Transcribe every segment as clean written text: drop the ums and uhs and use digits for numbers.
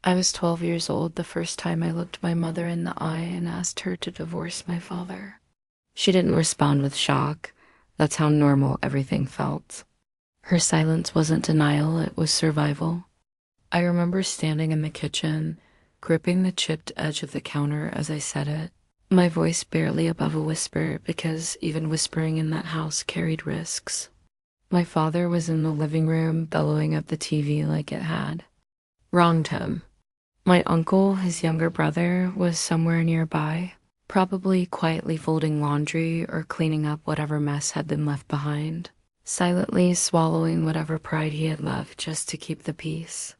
I was 12 years old the first time I looked my mother in the eye and asked her to divorce my father. She didn't respond with shock. That's how normal everything felt. Her silence wasn't denial, it was survival. I remember standing in the kitchen, gripping the chipped edge of the counter as I said it, my voice barely above a whisper because even whispering in that house carried risks. My father was in the living room, bellowing at the TV like it had wronged him. My uncle, his younger brother, was somewhere nearby, probably quietly folding laundry or cleaning up whatever mess had been left behind, silently swallowing whatever pride he had left just to keep the peace.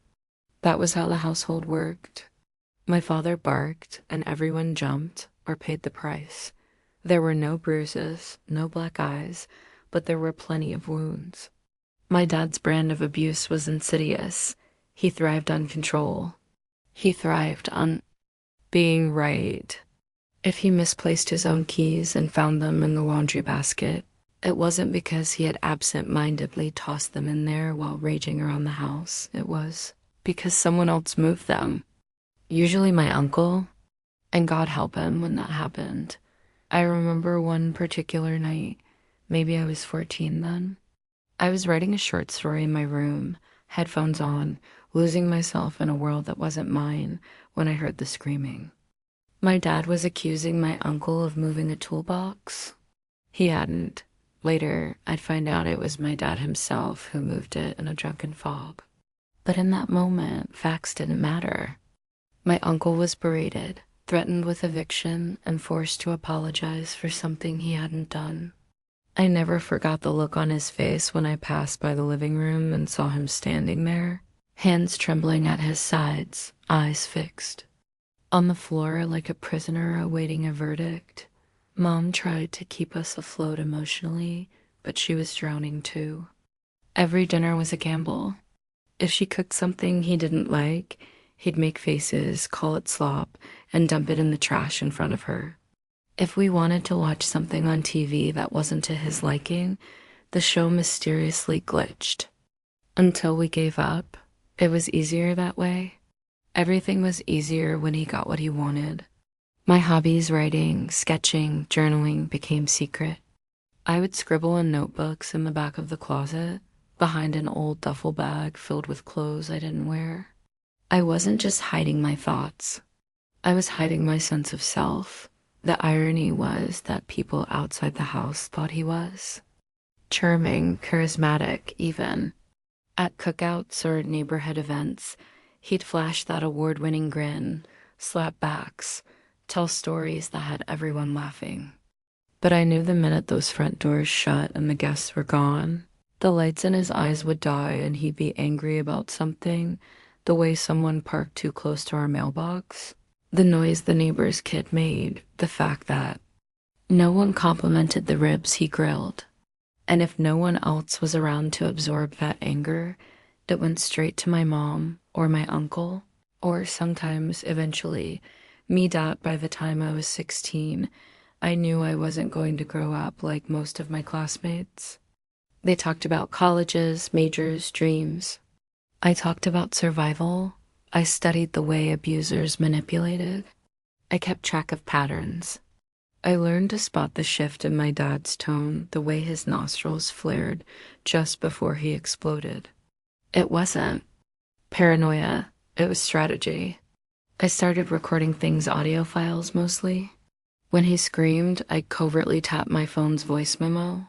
That was how the household worked. My father barked, and everyone jumped or paid the price. There were no bruises, no black eyes, but there were plenty of wounds. My dad's brand of abuse was insidious. He thrived on control. He thrived on being right. If he misplaced his own keys and found them in the laundry basket, it wasn't because he had absent-mindedly tossed them in there while raging around the house. It was because someone else moved them. Usually my uncle, and God help him when that happened. I remember one particular night, maybe I was 14 then. I was writing a short story in my room, headphones on, losing myself in a world that wasn't mine when I heard the screaming. My dad was accusing my uncle of moving a toolbox. He hadn't. Later, I'd find out it was my dad himself who moved it in a drunken fog. But in that moment, facts didn't matter. My uncle was berated, threatened with eviction, and forced to apologize for something he hadn't done. I never forgot the look on his face when I passed by the living room and saw him standing there, hands trembling at his sides, eyes fixed. On the floor like a prisoner awaiting a verdict. Mom tried to keep us afloat emotionally, but she was drowning too. Every dinner was a gamble. If she cooked something he didn't like, he'd make faces, call it slop, and dump it in the trash in front of her. If we wanted to watch something on TV that wasn't to his liking, the show mysteriously glitched. Until we gave up, it was easier that way. Everything was easier when he got what he wanted. My hobbies, writing, sketching, journaling, became secret. I would scribble in notebooks in the back of the closet, behind an old duffel bag filled with clothes I didn't wear. I wasn't just hiding my thoughts. I was hiding my sense of self. The irony was that people outside the house thought he was. Charming, charismatic, even. At cookouts or neighborhood events, he'd flash that award-winning grin, slap backs, tell stories that had everyone laughing. But I knew the minute those front doors shut and the guests were gone, the lights in his eyes would die and he'd be angry about something, the way someone parked too close to our mailbox, the noise the neighbor's kid made, the fact that no one complimented the ribs he grilled. And if no one else was around to absorb that anger, it went straight to my mom or my uncle, or sometimes, eventually, me. By the time I was 16, I knew I wasn't going to grow up like most of my classmates. They talked about colleges, majors, dreams. I talked about survival. I studied the way abusers manipulated. I kept track of patterns. I learned to spot the shift in my dad's tone, the way his nostrils flared just before he exploded. It wasn't paranoia, it was strategy. I started recording things audio files mostly. When he screamed, I covertly tapped my phone's voice memo.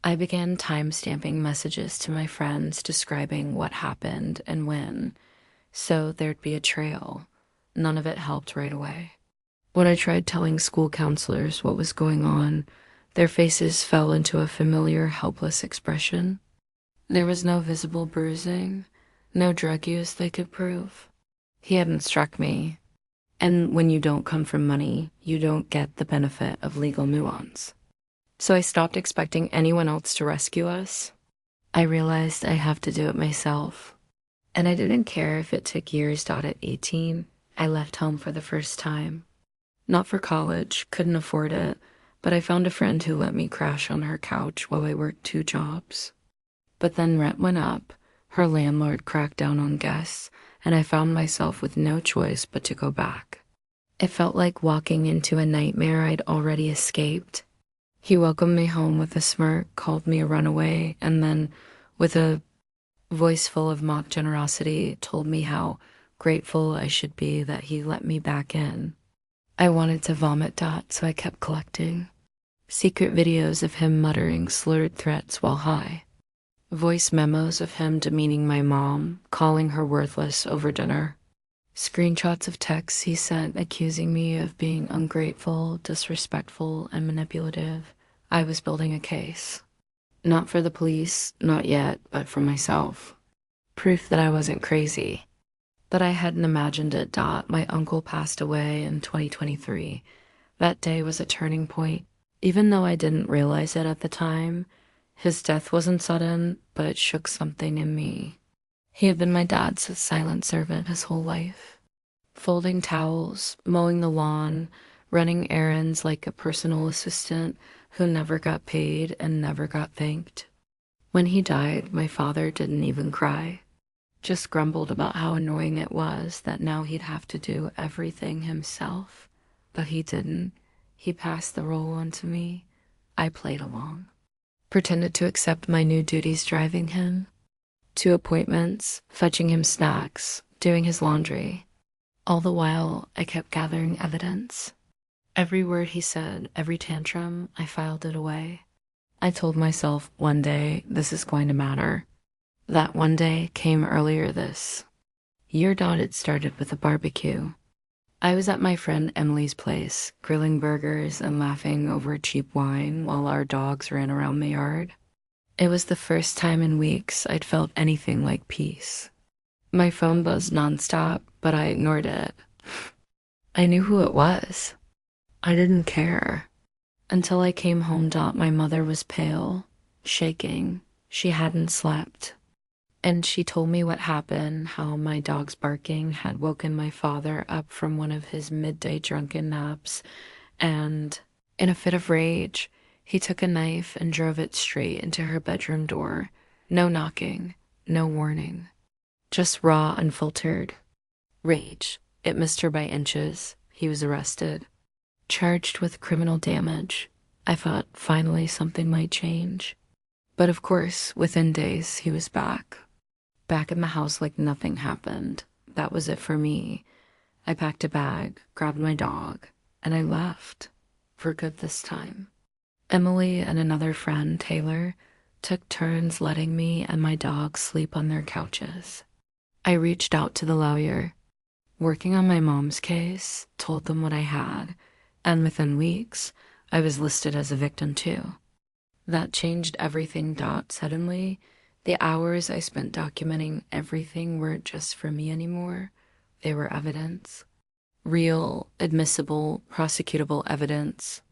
I began time-stamping messages to my friends describing what happened and when, so there'd be a trail. None of it helped right away. When I tried telling school counselors what was going on, their faces fell into a familiar, helpless expression. There was no visible bruising, no drug use they could prove. He hadn't struck me. And when you don't come from money, you don't get the benefit of legal nuance. So I stopped expecting anyone else to rescue us. I realized I have to do it myself. And I didn't care if it took years. At 18, I left home for the first time. Not for college, couldn't afford it, but I found a friend who let me crash on her couch while I worked 2 jobs. But then rent went up, her landlord cracked down on guests, and I found myself with no choice but to go back. It felt like walking into a nightmare I'd already escaped. He welcomed me home with a smirk, called me a runaway, and then, with a voice full of mock generosity, told me how grateful I should be that he let me back in. I wanted to vomit, so I kept collecting. Secret videos of him muttering slurred threats while high. Voice memos of him demeaning my mom, calling her worthless over dinner. Screenshots of texts he sent accusing me of being ungrateful, disrespectful, and manipulative. I was building a case. Not for the police, not yet, but for myself. Proof that I wasn't crazy. That I hadn't imagined it. My uncle passed away in 2023. That day was a turning point. Even though I didn't realize it at the time, his death wasn't sudden, but it shook something in me. He had been my dad's silent servant his whole life. Folding towels, mowing the lawn, running errands like a personal assistant who never got paid and never got thanked. When he died, my father didn't even cry. Just grumbled about how annoying it was that now he'd have to do everything himself. But he didn't. He passed the role on to me. I played along. Pretended to accept my new duties driving him to appointments, fetching him snacks, doing his laundry. All the while, I kept gathering evidence. Every word he said, every tantrum, I filed it away. I told myself one day this is going to matter. That one day came earlier this year. It started with a barbecue. I was at my friend Emily's place, grilling burgers and laughing over cheap wine while our dogs ran around the yard. It was the first time in weeks I'd felt anything like peace. My phone buzzed nonstop, but I ignored it. I knew who it was. I didn't care. Until I came home. My mother was pale, shaking. She hadn't slept. And she told me what happened, how my dog's barking had woken my father up from one of his midday drunken naps, and in a fit of rage, he took a knife and drove it straight into her bedroom door. No knocking, no warning. Just raw, unfiltered rage. It missed her by inches. He was arrested, charged with criminal damage. I thought finally something might change. But of course, within days, he was back. Back in the house like nothing happened. That was it for me. I packed a bag, grabbed my dog, and I left. For good this time. Emily and another friend, Taylor, took turns letting me and my dog sleep on their couches. I reached out to the lawyer, working on my mom's case, told them what I had, and within weeks, I was listed as a victim too. That changed everything. Suddenly, the hours I spent documenting everything weren't just for me anymore. They were evidence. Real, admissible, prosecutable evidence.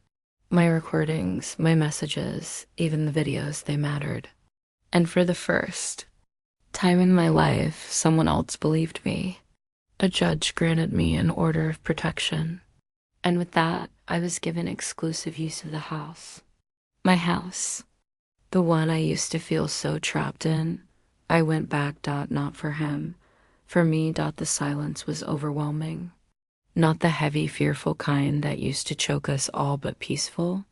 My recordings, my messages, even the videos, they mattered. And for the first time in my life, someone else believed me. A judge granted me an order of protection. And with that, I was given exclusive use of the house. My house. The one I used to feel so trapped in. I went back. Not for him. For me. The silence was overwhelming. Not the heavy, fearful kind that used to choke us all, but peaceful.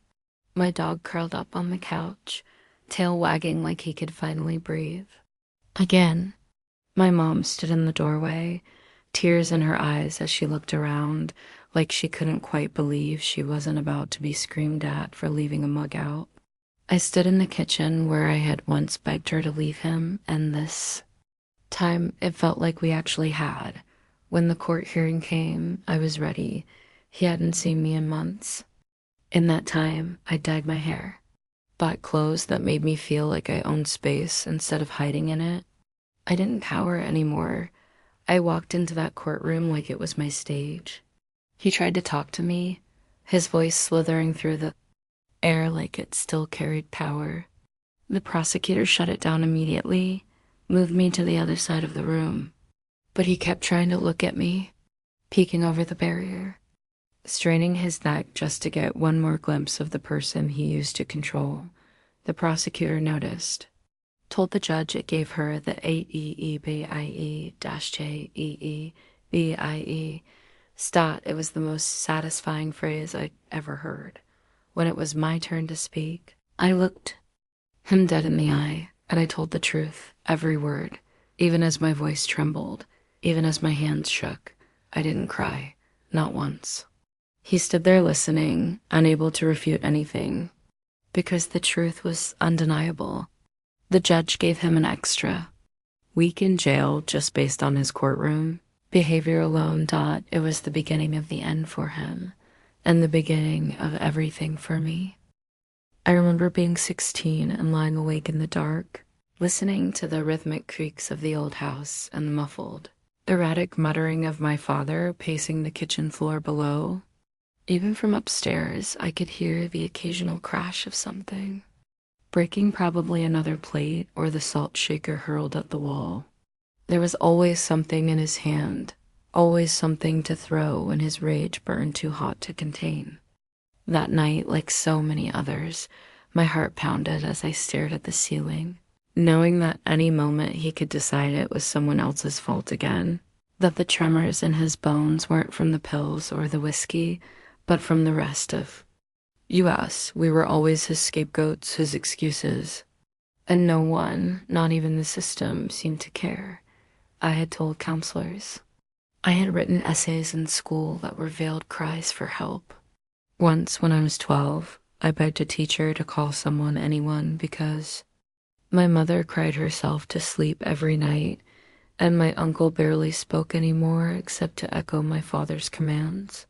My dog curled up on the couch, tail wagging like he could finally breathe. Again, my mom stood in the doorway, tears in her eyes as she looked around, like she couldn't quite believe she wasn't about to be screamed at for leaving a mug out. I stood in the kitchen where I had once begged her to leave him, and this time it felt like we actually had. When the court hearing came, I was ready. He hadn't seen me in months. In that time, I dyed my hair, bought clothes that made me feel like I owned space instead of hiding in it. I didn't cower anymore. I walked into that courtroom like it was my stage. He tried to talk to me, his voice slithering through the air like it still carried power. The prosecutor shut it down immediately, moved me to the other side of the room. But he kept trying to look at me, peeking over the barrier, straining his neck just to get one more glimpse of the person he used to control. The prosecutor noticed. told the judge it gave her the AEEBIE-JEEBIE stat. It was the most satisfying phrase I'd ever heard. When it was my turn to speak, I looked him dead in the eye, and I told the truth, every word, even as my voice trembled, even as my hands shook. I didn't cry, not once. He stood there listening, unable to refute anything, because the truth was undeniable. The judge gave him an extra week in jail just based on his courtroom behavior alone. It was the beginning of the end for him, and the beginning of everything for me. I remember being 16 and lying awake in the dark, listening to the rhythmic creaks of the old house and the muffled, erratic muttering of my father pacing the kitchen floor below. Even from upstairs, I could hear the occasional crash of something, breaking probably another plate or the salt shaker hurled at the wall. There was always something in his hand, always something to throw when his rage burned too hot to contain. That night, like so many others, my heart pounded as I stared at the ceiling, knowing that any moment he could decide it was someone else's fault again, that the tremors in his bones weren't from the pills or the whiskey, but from the rest of us. We were always his scapegoats, his excuses, and no one, not even the system, seemed to care. I had told counselors. I had written essays in school that were veiled cries for help. Once, when I was 12, I begged a teacher to call anyone, because my mother cried herself to sleep every night, and my uncle barely spoke anymore except to echo my father's commands.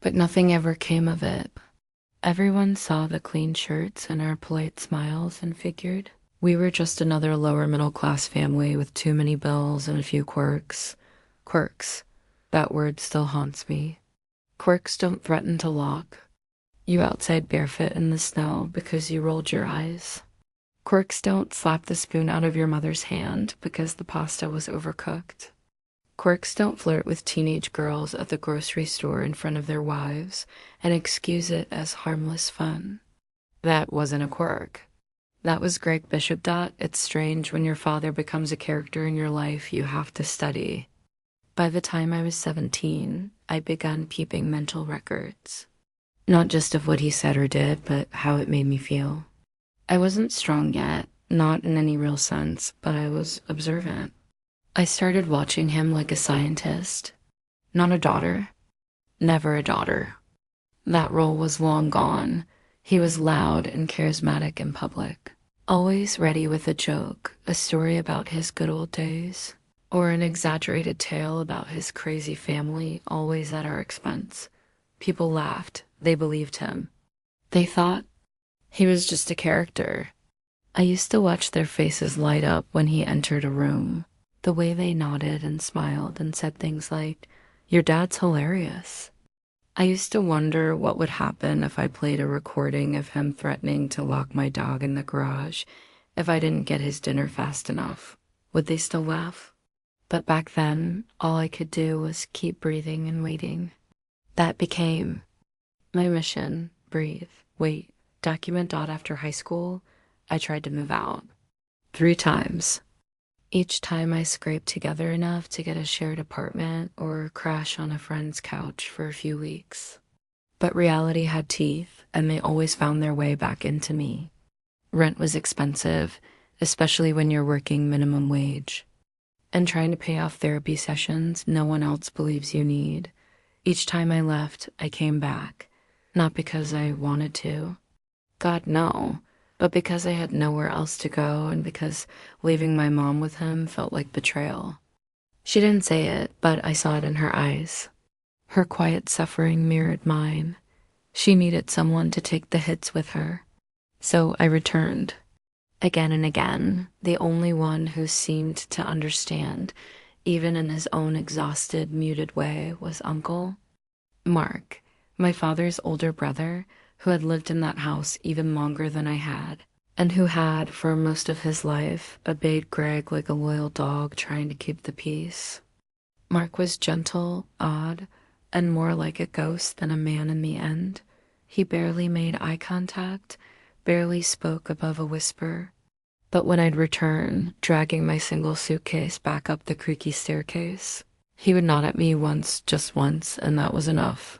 But nothing ever came of it. Everyone saw the clean shirts and our polite smiles and figured we were just another lower middle class family with too many bills and a few quirks. Quirks. That word still haunts me. Quirks don't threaten to lock you outside barefoot in the snow because you rolled your eyes. Quirks don't slap the spoon out of your mother's hand because the pasta was overcooked. Quirks don't flirt with teenage girls at the grocery store in front of their wives and excuse it as harmless fun. That wasn't a quirk. That was Greg Bishop. It's strange when your father becomes a character in your life you have to study. By the time I was 17, I began keeping mental records. Not just of what he said or did, but how it made me feel. I wasn't strong yet, not in any real sense, but I was observant. I started watching him like a scientist, not a daughter. Never a daughter. That role was long gone. He was loud and charismatic in public, always ready with a joke, a story about his good old days, or an exaggerated tale about his crazy family, always at our expense. People laughed. They believed him. They thought he was just a character. I used to watch their faces light up when he entered a room. The way they nodded and smiled and said things like, "Your dad's hilarious." I used to wonder what would happen if I played a recording of him threatening to lock my dog in the garage if I didn't get his dinner fast enough. Would they still laugh? But back then, all I could do was keep breathing and waiting. That became my mission. Breathe, wait, document. After high school, I tried to move out 3 times. Each time I scraped together enough to get a shared apartment or crash on a friend's couch for a few weeks. But reality had teeth, and they always found their way back into me. Rent was expensive, especially when you're working minimum wage. And trying to pay off therapy sessions no one else believes you need. Each time I left, I came back, not because I wanted to. God, no. But because I had nowhere else to go and because leaving my mom with him felt like betrayal. She didn't say it, but I saw it in her eyes. Her quiet suffering mirrored mine. She needed someone to take the hits with her. So I returned. Again and again, the only one who seemed to understand, even in his own exhausted, muted way, was Uncle Mark, my father's older brother, who had lived in that house even longer than I had, and who had, for most of his life, obeyed Greg like a loyal dog trying to keep the peace. Mark was gentle, odd, and more like a ghost than a man in the end. He barely made eye contact, barely spoke above a whisper, But when I'd return, dragging my single suitcase back up the creaky staircase, he would nod at me once, just once, and that was enough.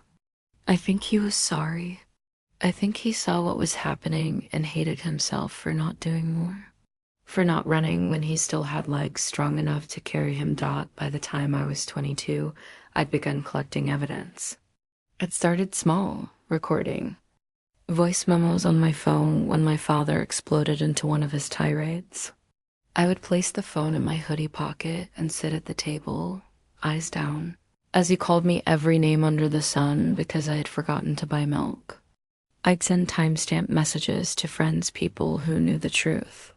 I think he was sorry. I think he saw what was happening and hated himself for not doing more. For not running when he still had legs strong enough to carry him. By the time I was 22, I'd begun collecting evidence. It started small, recording voice memos on my phone when my father exploded into one of his tirades. I would place the phone in my hoodie pocket and sit at the table, eyes down, as he called me every name under the sun because I had forgotten to buy milk. I'd send timestamp messages to friends, people who knew the truth.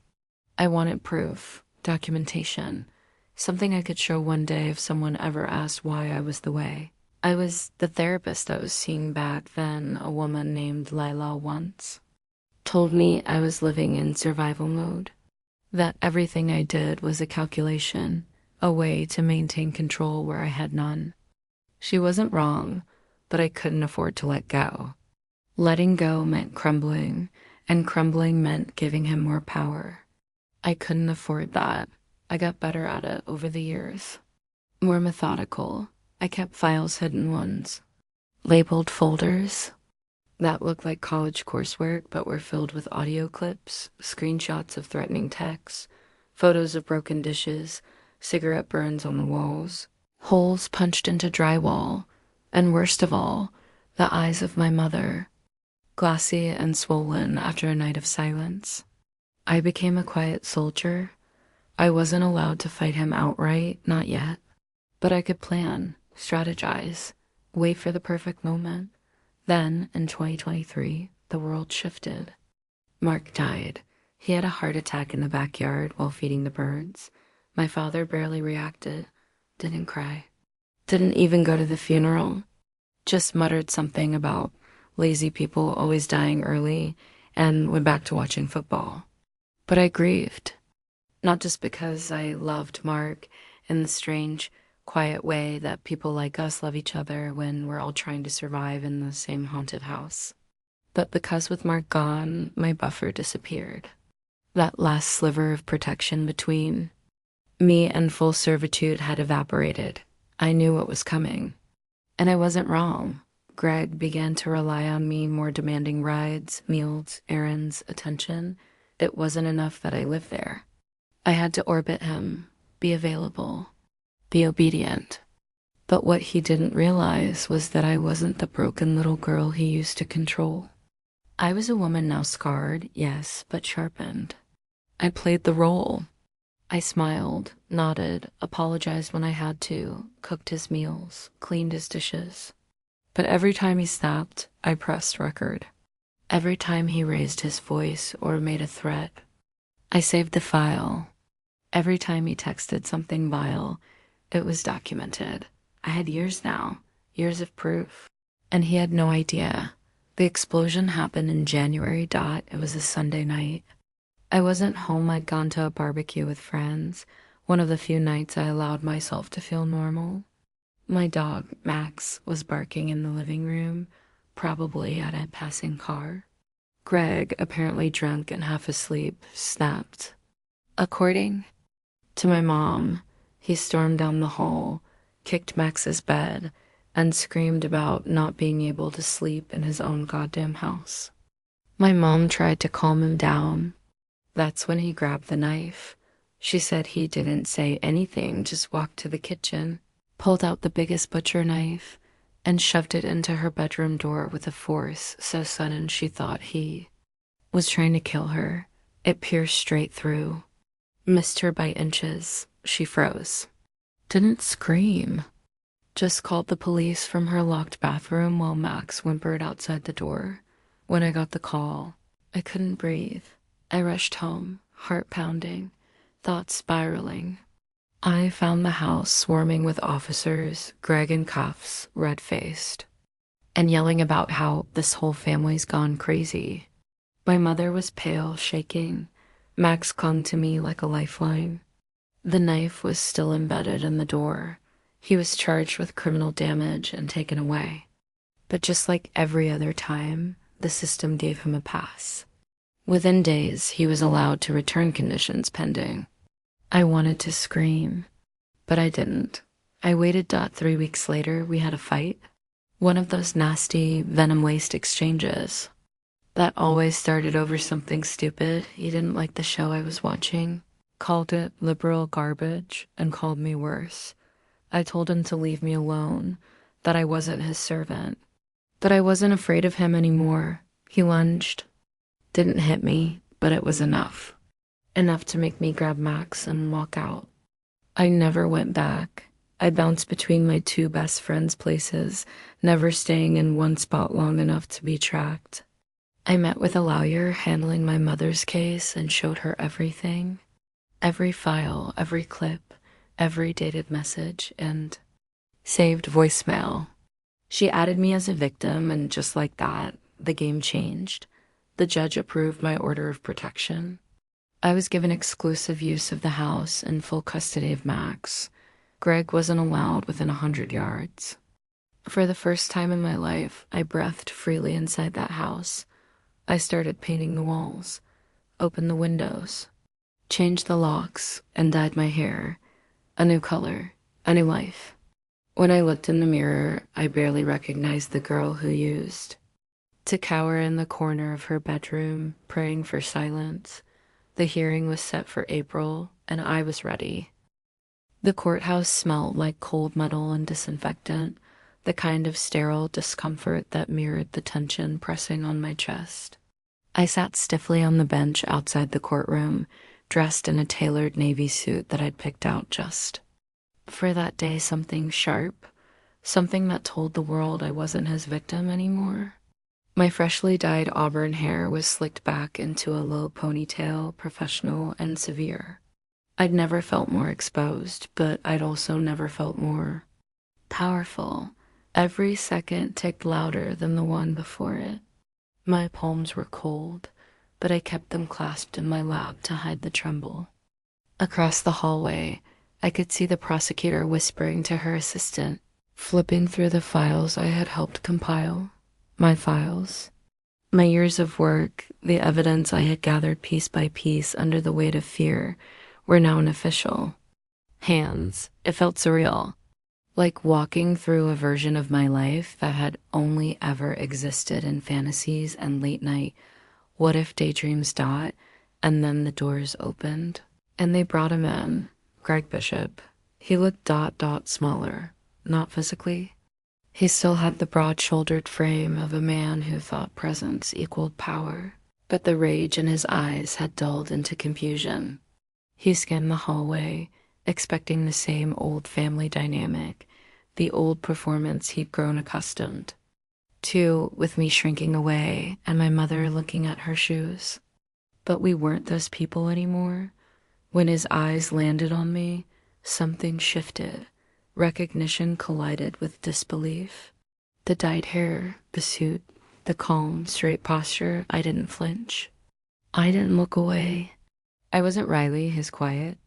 I wanted proof, documentation, something I could show one day if someone ever asked why I was the way. I was the therapist I was seeing back then. A woman named Lila once told me I was living in survival mode, that everything I did was a calculation, a way to maintain control where I had none. She wasn't wrong, but I couldn't afford to let go. Letting go meant crumbling, and crumbling meant giving him more power. I couldn't afford that. I got better at it over the years. More methodical. I kept files, hidden ones, labeled folders that looked like college coursework but were filled with audio clips, screenshots of threatening texts, photos of broken dishes, cigarette burns on the walls, holes punched into drywall, and worst of all, the eyes of my mother, glassy and swollen after a night of silence. I became a quiet soldier. I wasn't allowed to fight him outright, not yet, but I could plan, strategize, wait for the perfect moment. Then, in 2023, the world shifted. Mark died. He had a heart attack in the backyard while feeding the birds. My father barely reacted, didn't cry, didn't even go to the funeral, just muttered something about lazy people always dying early and went back to watching football. But I grieved, not just because I loved Mark in the strange, quiet way that people like us love each other when we're all trying to survive in the same haunted house, but because with Mark gone, my buffer disappeared. That last sliver of protection between me and full servitude had evaporated. I knew what was coming, and I wasn't wrong. Greg began to rely on me, more demanding rides, meals, errands, attention. It wasn't enough that I lived there. I had to orbit him, be available, be obedient. But what he didn't realize was that I wasn't the broken little girl he used to control. I was a woman now, scarred, yes, but sharpened. I played the role. I smiled, nodded, apologized when I had to, cooked his meals, cleaned his dishes. But every time he stopped, I pressed record. Every time he raised his voice or made a threat, I saved the file. Every time he texted something vile, it was documented. I had years now, years of proof. And he had no idea. The explosion happened in January. It was a Sunday night. I wasn't home. I'd gone to a barbecue with friends, one of the few nights I allowed myself to feel normal. My dog, Max, was barking in the living room, probably at a passing car. Greg, apparently drunk and half asleep, snapped. According to my mom, he stormed down the hall, kicked Max's bed, and screamed about not being able to sleep in his own goddamn house. My mom tried to calm him down. That's when he grabbed the knife. She said he didn't say anything, just walked to the kitchen, pulled out the biggest butcher knife, and shoved it into her bedroom door with a force so sudden she thought he was trying to kill her. It pierced straight through. Missed her by inches. She froze. Didn't scream. Just called the police from her locked bathroom while Max whimpered outside the door. When I got the call, I couldn't breathe. I rushed home, heart pounding, thoughts spiraling. I found the house swarming with officers, Greg in cuffs, red-faced, and yelling about how this whole family's gone crazy. My mother was pale, shaking. Max clung to me like a lifeline. The knife was still embedded in the door. He was charged with criminal damage and taken away. But just like every other time, the system gave him a pass. Within days, he was allowed to return conditions pending. I wanted to scream, but I didn't. I waited. 3 weeks later, we had a fight. One of those nasty venom waste exchanges that always started over something stupid. He didn't like the show I was watching, called it liberal garbage, and called me worse. I told him to leave me alone, that I wasn't his servant, that I wasn't afraid of him anymore. He lunged. Didn't hit me, but it was enough. Enough to make me grab Max and walk out. I never went back. I bounced between my two best friends' places, never staying in one spot long enough to be tracked. I met with a lawyer handling my mother's case and showed her everything. Every file, every clip, every dated message, and saved voicemail. She added me as a victim, and just like that, the game changed. The judge approved my order of protection. I was given exclusive use of the house and full custody of Max. Greg wasn't allowed within 100 yards. For the first time in my life, I breathed freely inside that house. I started painting the walls, opened the windows, changed the locks, and dyed my hair. A new color, a new life. When I looked in the mirror, I barely recognized the girl who used to cower in the corner of her bedroom, praying for silence. The hearing was set for April, and I was ready. The courthouse smelled like cold metal and disinfectant, the kind of sterile discomfort that mirrored the tension pressing on my chest. I sat stiffly on the bench outside the courtroom, dressed in a tailored navy suit that I'd picked out just for that day. Something sharp, something that told the world I wasn't his victim anymore. My freshly dyed auburn hair was slicked back into a low ponytail, professional and severe. I'd never felt more exposed, but I'd also never felt more powerful. Every second ticked louder than the one before it. My palms were cold, but I kept them clasped in my lap to hide the tremble. Across the hallway, I could see the prosecutor whispering to her assistant, flipping through the files I had helped compile. My files. My years of work, the evidence I had gathered piece by piece under the weight of fear, were now an official hands. It felt surreal, like walking through a version of my life that had only ever existed in fantasies and late night what if daydreams. And then the doors opened, and they brought him in, Greg Bishop. He looked smaller, not physically. He still had the broad-shouldered frame of a man who thought presence equaled power, but the rage in his eyes had dulled into confusion. He scanned the hallway, expecting the same old family dynamic, the old performance he'd grown accustomed to, with me shrinking away and my mother looking at her shoes. But we weren't those people anymore. When his eyes landed on me, something shifted. Recognition collided with disbelief. The dyed hair, the suit, the calm, straight posture. I didn't flinch. I didn't look away. I wasn't Riley, his quiet,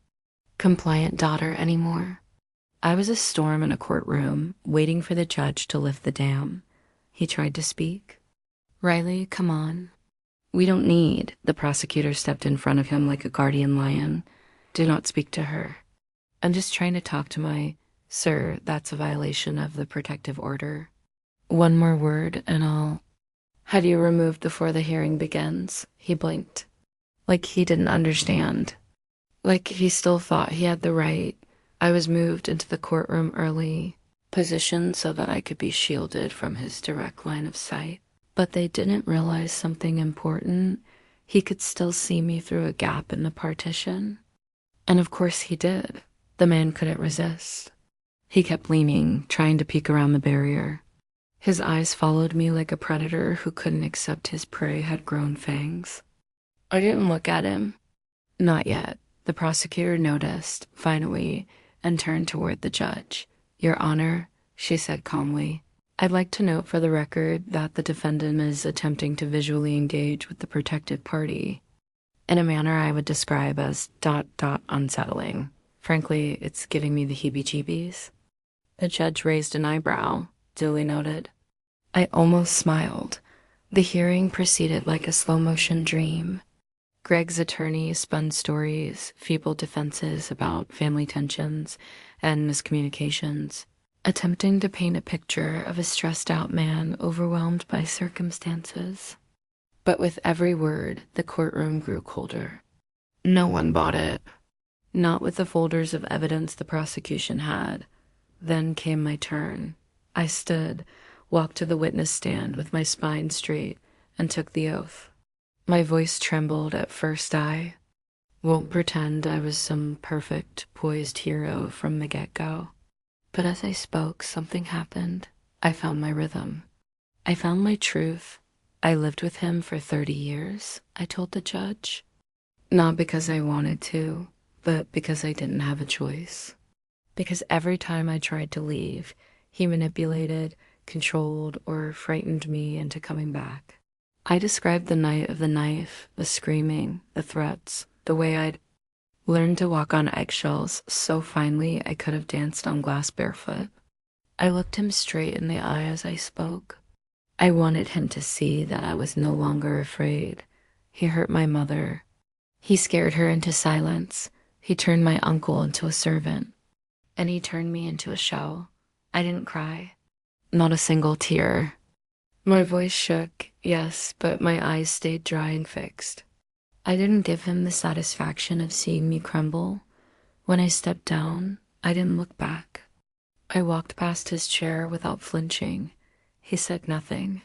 compliant daughter anymore. I was a storm in a courtroom, waiting for the judge to lift the dam. He tried to speak. Riley, come on. We don't need. The prosecutor stepped in front of him like a guardian lion. Do not speak to her. I'm just trying to talk to my... Sir, that's a violation of the protective order. One more word and I'll... Had you removed before the hearing begins? He blinked. Like he didn't understand. Like he still thought he had the right. I was moved into the courtroom early, positioned so that I could be shielded from his direct line of sight. But they didn't realize something important. He could still see me through a gap in the partition. And of course he did. The man couldn't resist. He kept leaning, trying to peek around the barrier. His eyes followed me like a predator who couldn't accept his prey had grown fangs. I didn't look at him. Not yet. The prosecutor noticed, finally, and turned toward the judge. Your Honor, she said calmly, I'd like to note for the record that the defendant is attempting to visually engage with the protected party in a manner I would describe as ... unsettling. Frankly, it's giving me the heebie-jeebies. The judge raised an eyebrow, duly noted. I almost smiled. The hearing proceeded like a slow-motion dream. Greg's attorney spun stories, feeble defenses about family tensions and miscommunications, attempting to paint a picture of a stressed out man overwhelmed by circumstances. But with every word, the courtroom grew colder. No one bought it. Not with the folders of evidence the prosecution had. Then came my turn. I stood, walked to the witness stand with my spine straight, and took the oath. My voice trembled at first. I won't pretend I was some perfect, poised hero from the get-go. But as I spoke, something happened. I found my rhythm. I found my truth. I lived with him for 30 years, I told the judge. Not because I wanted to, but because I didn't have a choice. Because every time I tried to leave, he manipulated, controlled, or frightened me into coming back. I described the night of the knife, the screaming, the threats, the way I'd learned to walk on eggshells so finely I could have danced on glass barefoot. I looked him straight in the eye as I spoke. I wanted him to see that I was no longer afraid. He hurt my mother. He scared her into silence. He turned my uncle into a servant. And he turned me into a shell. I didn't cry. Not a single tear. My voice shook, yes, but my eyes stayed dry and fixed. I didn't give him the satisfaction of seeing me crumble. When I stepped down, I didn't look back. I walked past his chair without flinching. He said nothing.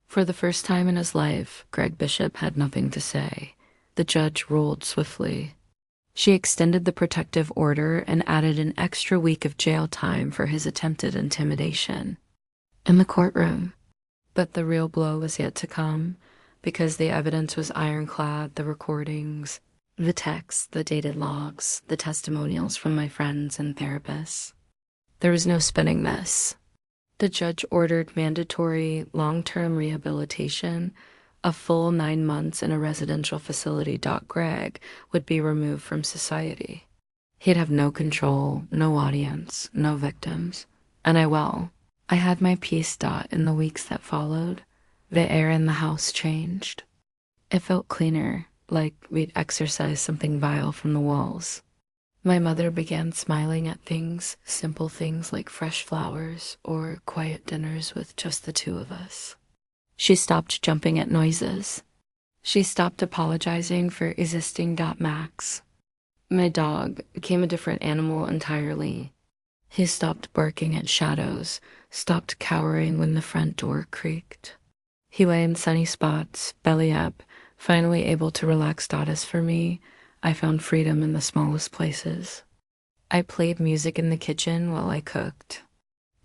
For the first time in his life, Greg Bishop had nothing to say. The judge ruled swiftly. She extended the protective order and added an extra week of jail time for his attempted intimidation. In the courtroom. But the real blow was yet to come, because the evidence was ironclad, the recordings, the texts, the dated logs, the testimonials from my friends and therapists. There was no spinning this. The judge ordered mandatory long-term rehabilitation. A full 9 months in a residential facility. Greg would be removed from society. He'd have no control, no audience, no victims. And I had my peace. In the weeks that followed, the air in the house changed. It felt cleaner, like we'd exorcised something vile from the walls. My mother began smiling at things, simple things like fresh flowers or quiet dinners with just the two of us. She stopped jumping at noises. She stopped apologizing for existing. Max. My dog became a different animal entirely. He stopped barking at shadows, stopped cowering when the front door creaked. He lay in sunny spots, belly up, finally able to relax. As for me, I found freedom in the smallest places. I played music in the kitchen while I cooked.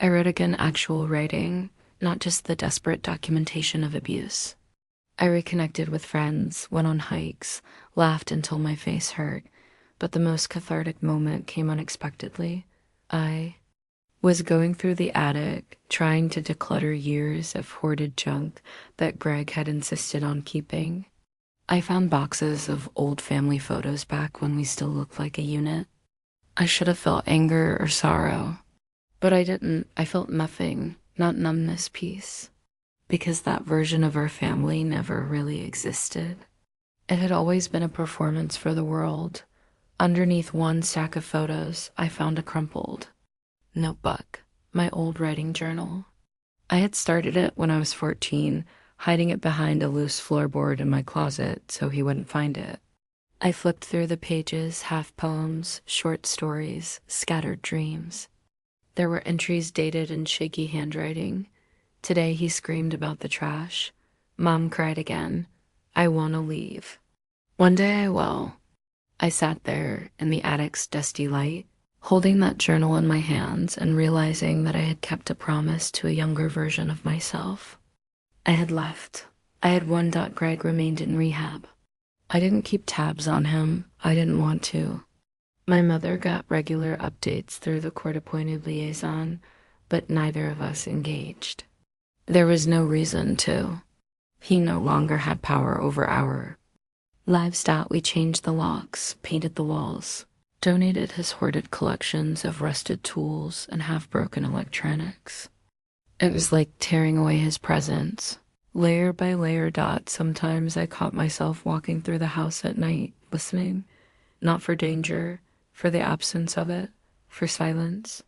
I wrote again actual writing, not just the desperate documentation of abuse. I reconnected with friends, went on hikes, laughed until my face hurt, but the most cathartic moment came unexpectedly. I was going through the attic, trying to declutter years of hoarded junk that Greg had insisted on keeping. I found boxes of old family photos back when we still looked like a unit. I should have felt anger or sorrow, but I didn't. I felt nothing. Not numbness, peace, because that version of our family never really existed. It had always been a performance for the world. Underneath one stack of photos, I found a crumpled notebook, my old writing journal. I had started it when I was 14, hiding it behind a loose floorboard in my closet so he wouldn't find it. I flipped through the pages, half poems, short stories, scattered dreams. There were entries dated in shaky handwriting. Today he screamed about the trash. Mom cried again. I want to leave. One day I will. I sat there in the attic's dusty light, holding that journal in my hands and realizing that I had kept a promise to a younger version of myself. I had left. I had won. Greg remained in rehab. I didn't keep tabs on him. I didn't want to. My mother got regular updates through the court-appointed liaison, but neither of us engaged. There was no reason to. He no longer had power over our lives. We changed the locks, painted the walls, donated his hoarded collections of rusted tools and half-broken electronics. It was like tearing away his presence. Layer by layer. Sometimes I caught myself walking through the house at night, listening, not for danger, for the absence of it, for silence.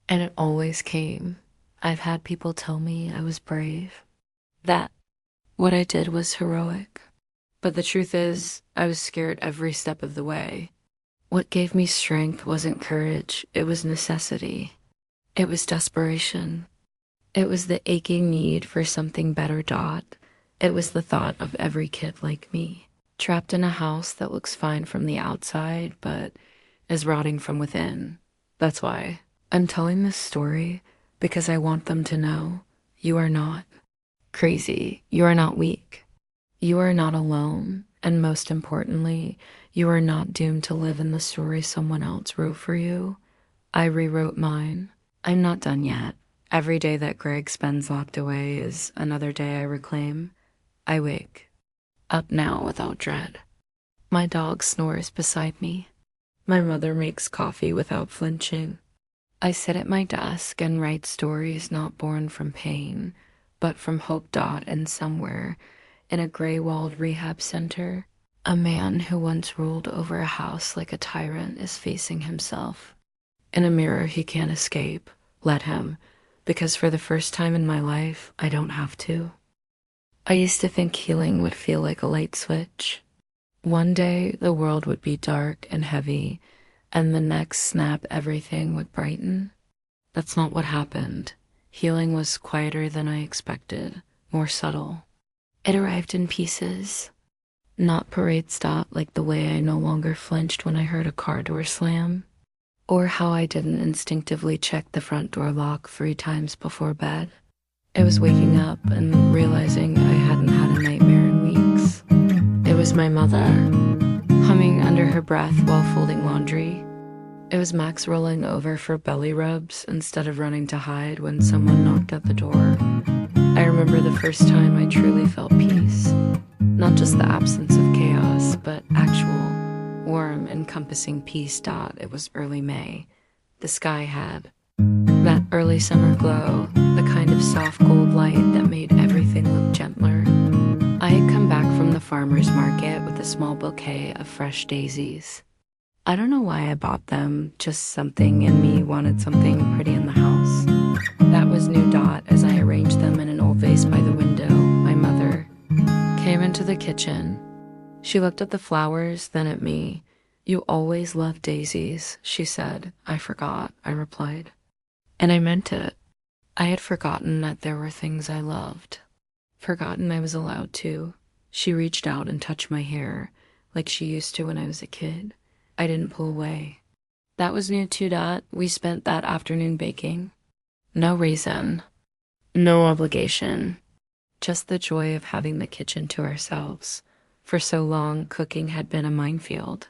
And it always came. I've had people tell me I was brave, that what I did was heroic. But the truth is, I was scared every step of the way. What gave me strength wasn't courage, it was necessity. It was desperation. It was the aching need for something better. It was the thought of every kid like me, trapped in a house that looks fine from the outside, but is rotting from within. That's why I'm telling this story, because I want them to know you are not crazy. You are not weak. You are not alone. And most importantly, you are not doomed to live in the story someone else wrote for you. I rewrote mine. I'm not done yet. Every day that Greg spends locked away is another day I reclaim. I wake up now without dread. My dog snores beside me. My mother makes coffee without flinching. I sit at my desk and write stories not born from pain, but from hope. And somewhere in a gray-walled rehab center, a man who once ruled over a house like a tyrant is facing himself. In a mirror he can't escape. Let him, because for the first time in my life, I don't have to. I used to think healing would feel like a light switch. One day, the world would be dark and heavy, and the next snap, everything would brighten. That's not what happened. Healing was quieter than I expected, more subtle. It arrived in pieces. Not parade stop like the way I no longer flinched when I heard a car door slam, or how I didn't instinctively check the front door lock 3 times before bed. It was waking up and realizing I hadn't had a nightmare in weeks. It was my mother, humming under her breath while folding laundry. It was Max rolling over for belly rubs instead of running to hide when someone knocked at the door. I remember the first time I truly felt peace. Not just the absence of chaos, but actual, warm, encompassing peace. It was early May. The sky had that early summer glow, the kind of soft gold light that made everything look gentler. I had come back from the farmer's market with a small bouquet of fresh daisies. I don't know why I bought them, just something in me wanted something pretty in the house. That was new. As I arranged them in an old vase by the window, my mother came into the kitchen. She looked at the flowers, then at me. "You always loved daisies," she said. "I forgot," I replied. And I meant it. I had forgotten that there were things I loved. Forgotten I was allowed to. She reached out and touched my hair, like she used to when I was a kid. I didn't pull away. That was new too. We spent that afternoon baking. No reason. No obligation. Just the joy of having the kitchen to ourselves. For so long, cooking had been a minefield.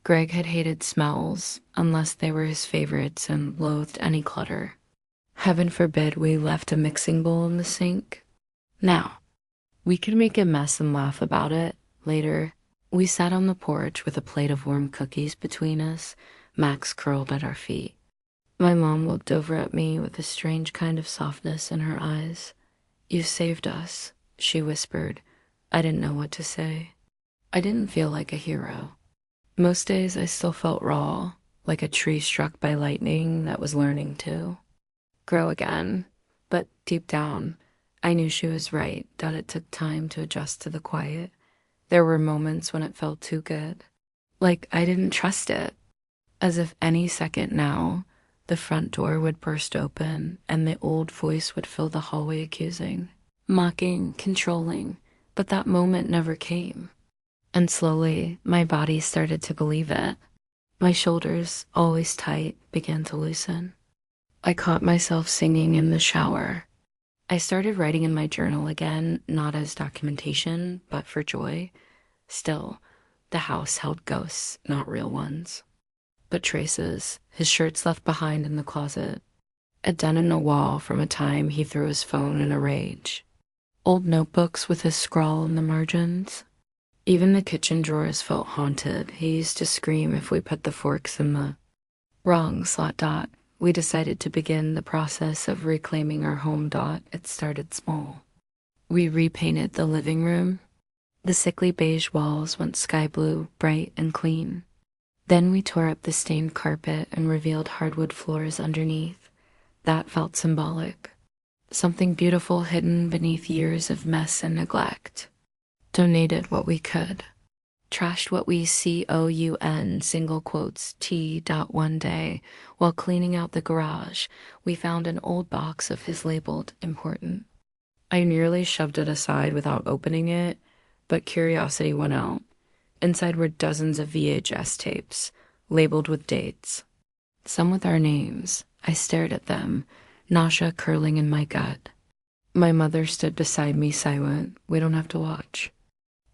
Greg had hated smells, unless they were his favorites, and loathed any clutter. Heaven forbid we left a mixing bowl in the sink. Now, we could make a mess and laugh about it. Later, we sat on the porch with a plate of warm cookies between us, Max curled at our feet. My mom looked over at me with a strange kind of softness in her eyes. "You saved us," she whispered. I didn't know what to say. I didn't feel like a hero. Most days I still felt raw, like a tree struck by lightning that was learning to grow again. But deep down, I knew she was right, that it took time to adjust to the quiet. There were moments when it felt too good. Like I didn't trust it. As if any second now, the front door would burst open and the old voice would fill the hallway accusing, mocking, controlling. But that moment never came. And slowly, my body started to believe it. My shoulders, always tight, began to loosen. I caught myself singing in the shower. I started writing in my journal again, not as documentation, but for joy. Still, the house held ghosts, not real ones. But traces, his shirts left behind in the closet. A dent in a wall from a time he threw his phone in a rage. Old notebooks with his scrawl in the margins. Even the kitchen drawers felt haunted. He used to scream if we put the forks in the wrong slot. We decided to begin the process of reclaiming our home. It started small. We repainted the living room. The sickly beige walls went sky blue, bright and clean. Then we tore up the stained carpet and revealed hardwood floors underneath. That felt symbolic. Something beautiful hidden beneath years of mess and neglect. Donated what we could. Trashed what we COUN single quotes T. One day, while cleaning out the garage, we found an old box of his labeled important. I nearly shoved it aside without opening it, but curiosity won out. Inside were dozens of VHS tapes, labeled with dates. Some with our names. I stared at them, nausea curling in my gut. My mother stood beside me silent. We don't have to watch.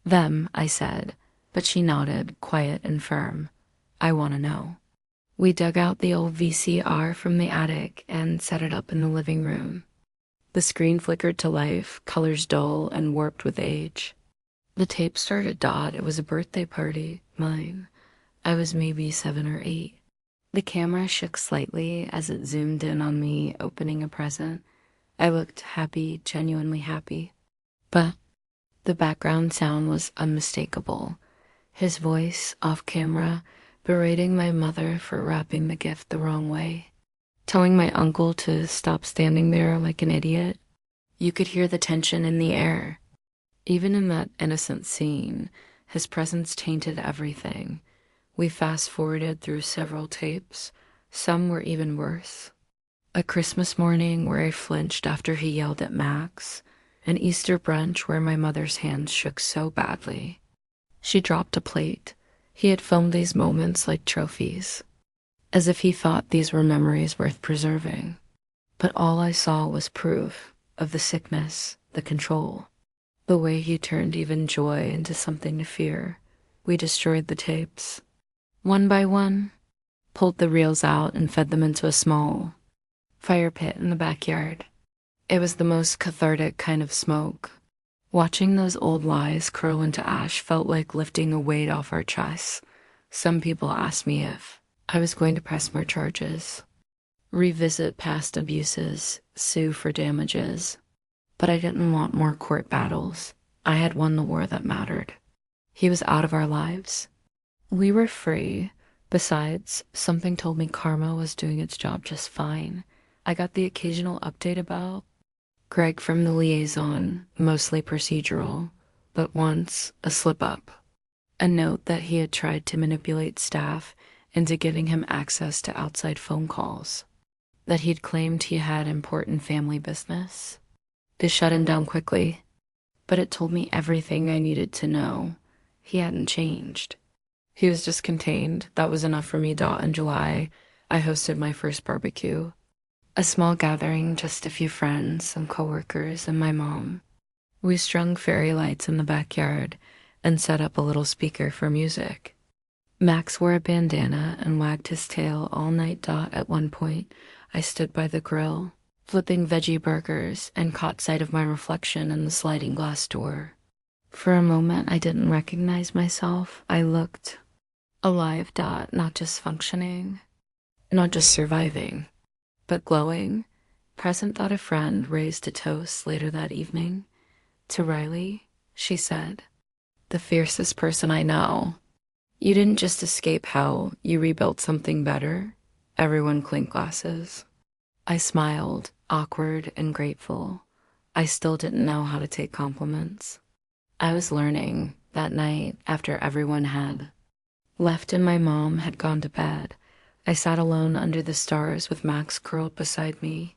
Them, I said, but she nodded, quiet and firm. I want to know. We dug out the old VCR from the attic and set it up in the living room. The screen flickered to life, colors dull and warped with age. The tape started dot. It was a birthday party, mine. I was maybe 7 or 8. The camera shook slightly as it zoomed in on me opening a present. I looked happy, genuinely happy. But the background sound was unmistakable. His voice, off camera, berating my mother for wrapping the gift the wrong way. Telling my uncle to stop standing there like an idiot. You could hear the tension in the air. Even in that innocent scene, his presence tainted everything. We fast-forwarded through several tapes. Some were even worse. A Christmas morning where I flinched after he yelled at Max. An Easter brunch where my mother's hands shook so badly. She dropped a plate. He had filmed these moments like trophies, as if he thought these were memories worth preserving. But all I saw was proof of the sickness, the control, the way he turned even joy into something to fear. We destroyed the tapes. One by one, pulled the reels out and fed them into a small fire pit in the backyard. It was the most cathartic kind of smoke. Watching those old lies curl into ash felt like lifting a weight off our chests. Some people asked me if I was going to press more charges, revisit past abuses, sue for damages. But I didn't want more court battles. I had won the war that mattered. He was out of our lives. We were free. Besides, something told me karma was doing its job just fine. I got the occasional update about Greg from the liaison, mostly procedural, but once a slip-up. A note that he had tried to manipulate staff into giving him access to outside phone calls. That he'd claimed he had important family business. They shut him down quickly, but it told me everything I needed to know. He hadn't changed. He was just contained. That was enough for me. In July, I hosted my first barbecue. A small gathering, just a few friends, some coworkers, and my mom. We strung fairy lights in the backyard and set up a little speaker for music. Max wore a bandana and wagged his tail all night. At one point, I stood by the grill, flipping veggie burgers, and caught sight of my reflection in the sliding glass door. For a moment, I didn't recognize myself. I looked alive. Not just functioning, not just surviving, but glowing. Present. A friend raised a toast later that evening. To Riley, she said, the fiercest person I know. You didn't just escape hell, you rebuilt something better. Everyone clinked glasses. I smiled, awkward and grateful. I still didn't know how to take compliments. I was learning that night after everyone had left and my mom had gone to bed. I sat alone under the stars with Max curled beside me.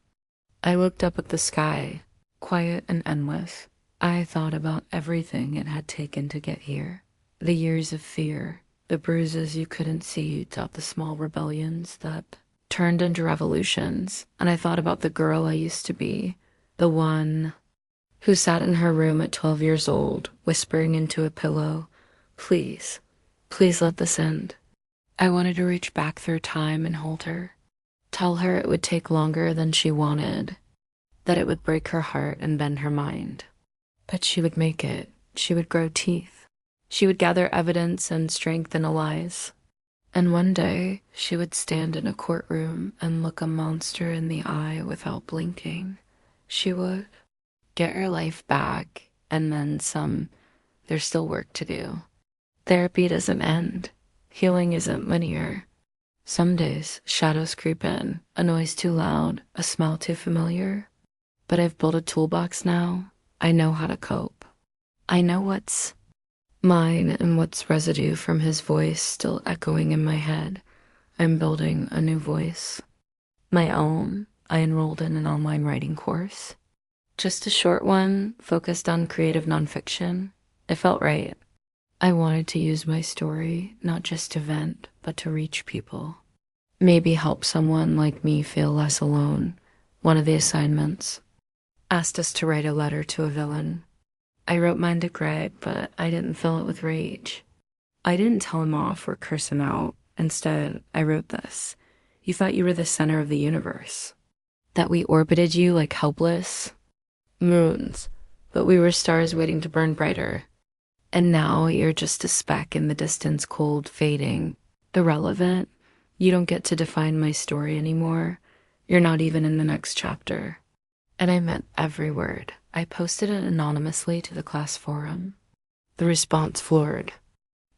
I looked up at the sky, quiet and endless. I thought about everything it had taken to get here. The years of fear, the bruises you couldn't see, the small rebellions that turned into revolutions. And I thought about the girl I used to be, the one who sat in her room at 12 years old, whispering into a pillow, please, please let this end. I wanted to reach back through time and hold her, tell her it would take longer than she wanted, that it would break her heart and bend her mind. But she would make it. She would grow teeth. She would gather evidence and strengthen lies. And one day, she would stand in a courtroom and look a monster in the eye without blinking. She would. get her life back, and then some. There's still work to do. Therapy doesn't end. Healing isn't linear. Some days, shadows creep in, a noise too loud, a smell too familiar. But I've built a toolbox now. I know how to cope. I know what's mine and what's residue from his voice still echoing in my head. I'm building a new voice. My own. I enrolled in an online writing course. Just a short one, focused on creative nonfiction. It felt right. I wanted to use my story, not just to vent, but to reach people. Maybe help someone like me feel less alone. One of the assignments asked us to write a letter to a villain. I wrote mine to Greg, but I didn't fill it with rage. I didn't tell him off or curse him out. Instead, I wrote this. You thought you were the center of the universe. That we orbited you like helpless moons, but we were stars waiting to burn brighter. And now you're just a speck in the distance, cold, fading, irrelevant. You don't get to define my story anymore. You're not even in the next chapter. And I meant every word. I posted it anonymously to the class forum. The response floored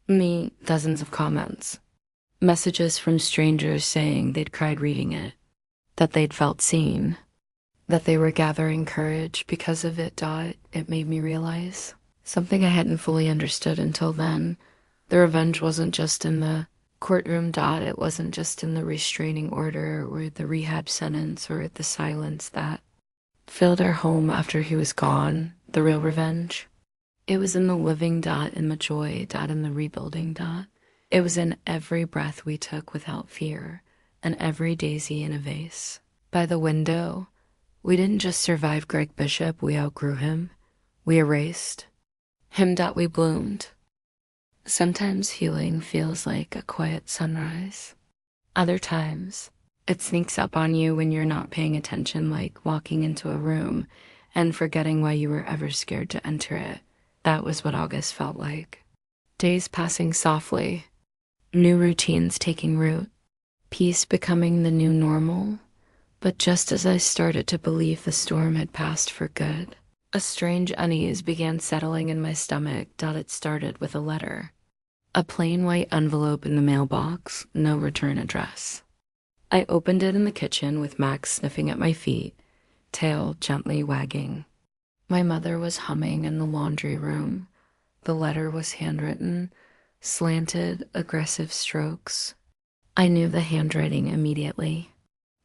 me, dozens of comments. Messages from strangers saying they'd cried reading it, that they'd felt seen, that they were gathering courage because of it. It made me realize something I hadn't fully understood until then. The revenge wasn't just in the courtroom. It wasn't just in the restraining order or the rehab sentence or the silence that filled our home after he was gone. The real revenge. It was in the living. In the joy. In the rebuilding. It was in every breath we took without fear and every daisy in a vase. By the window, we didn't just survive Greg Bishop, we outgrew him. We erased him. We bloomed. Sometimes healing feels like a quiet sunrise. Other times, it sneaks up on you when you're not paying attention, like walking into a room and forgetting why you were ever scared to enter it. That was what August felt like. Days passing softly, new routines taking root, peace becoming the new normal. But just as I started to believe the storm had passed for good, a strange unease began settling in my stomach. It started with a letter. A plain white envelope in the mailbox, no return address. I opened it in the kitchen with Max sniffing at my feet, tail gently wagging. My mother was humming in the laundry room. The letter was handwritten, slanted, aggressive strokes. I knew the handwriting immediately.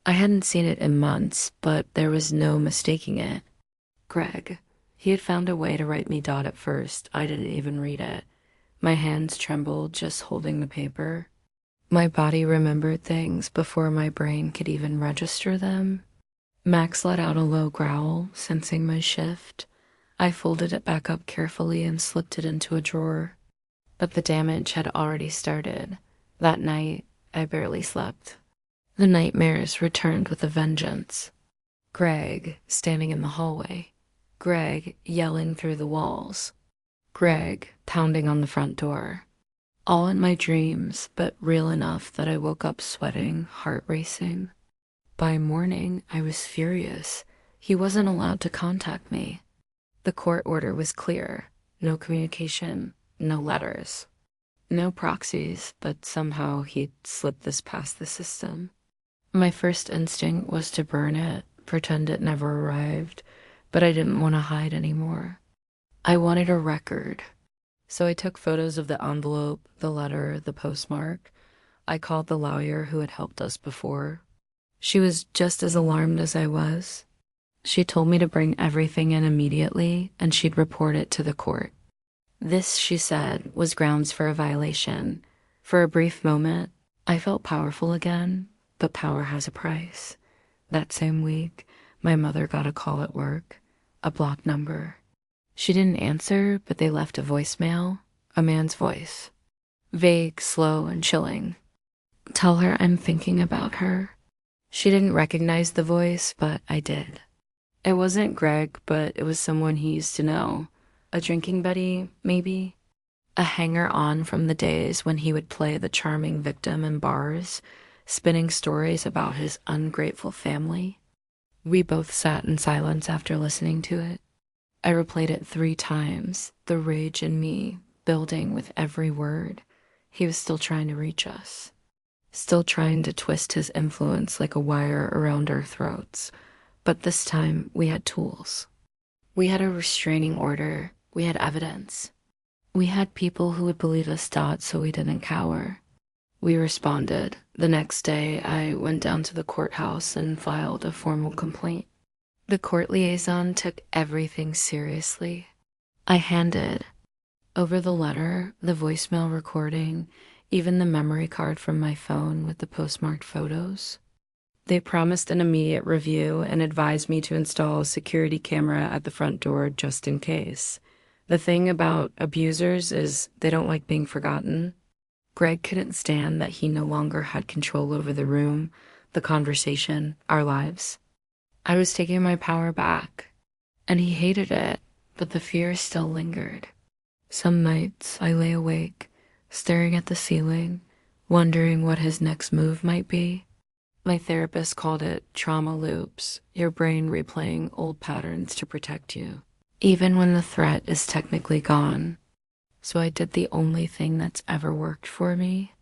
I hadn't seen it in months, but there was no mistaking it. Greg. He had found a way to write me. At first, I didn't even read it. My hands trembled just holding the paper. My body remembered things before my brain could even register them. Max let out a low growl, sensing my shift. I folded it back up carefully and slipped it into a drawer. But the damage had already started. That night, I barely slept. The nightmares returned with a vengeance. Greg standing in the hallway. Greg yelling through the walls. Greg pounding on the front door. All in my dreams, but real enough that I woke up sweating, heart racing. By morning, I was furious. He wasn't allowed to contact me. The court order was clear. No communication, no letters. No proxies, but somehow he'd slipped this past the system. My first instinct was to burn it, pretend it never arrived, but I didn't want to hide anymore. I wanted a record. So I took photos of the envelope, the letter, the postmark. I called the lawyer who had helped us before. She was just as alarmed as I was. She told me to bring everything in immediately, and she'd report it to the court. This, she said, was grounds for a violation. For a brief moment, I felt powerful again, but power has a price. That same week, my mother got a call at work, a blocked number. She didn't answer, but they left a voicemail, a man's voice. Vague, slow, and chilling. Tell her I'm thinking about her. She didn't recognize the voice, but I did. It wasn't Greg, but it was someone he used to know. A drinking buddy, maybe? A hanger-on from the days when he would play the charming victim in bars, spinning stories about his ungrateful family. We both sat in silence after listening to it. I replayed it 3 times, the rage in me building with every word. He was still trying to reach us, still trying to twist his influence like a wire around our throats. But this time, we had tools. We had a restraining order. We had evidence. We had people who would believe us so we didn't cower. We responded. The next day, I went down to the courthouse and filed a formal complaint. The court liaison took everything seriously. I handed over the letter, the voicemail recording, even the memory card from my phone with the postmarked photos. They promised an immediate review and advised me to install a security camera at the front door just in case. The thing about abusers is they don't like being forgotten. Greg couldn't stand that he no longer had control over the room, the conversation, our lives. I was taking my power back, and he hated it, but the fear still lingered. Some nights I lay awake, staring at the ceiling, wondering what his next move might be. My therapist called it trauma loops, your brain replaying old patterns to protect you, even when the threat is technically gone. So I did the only thing that's ever worked for me.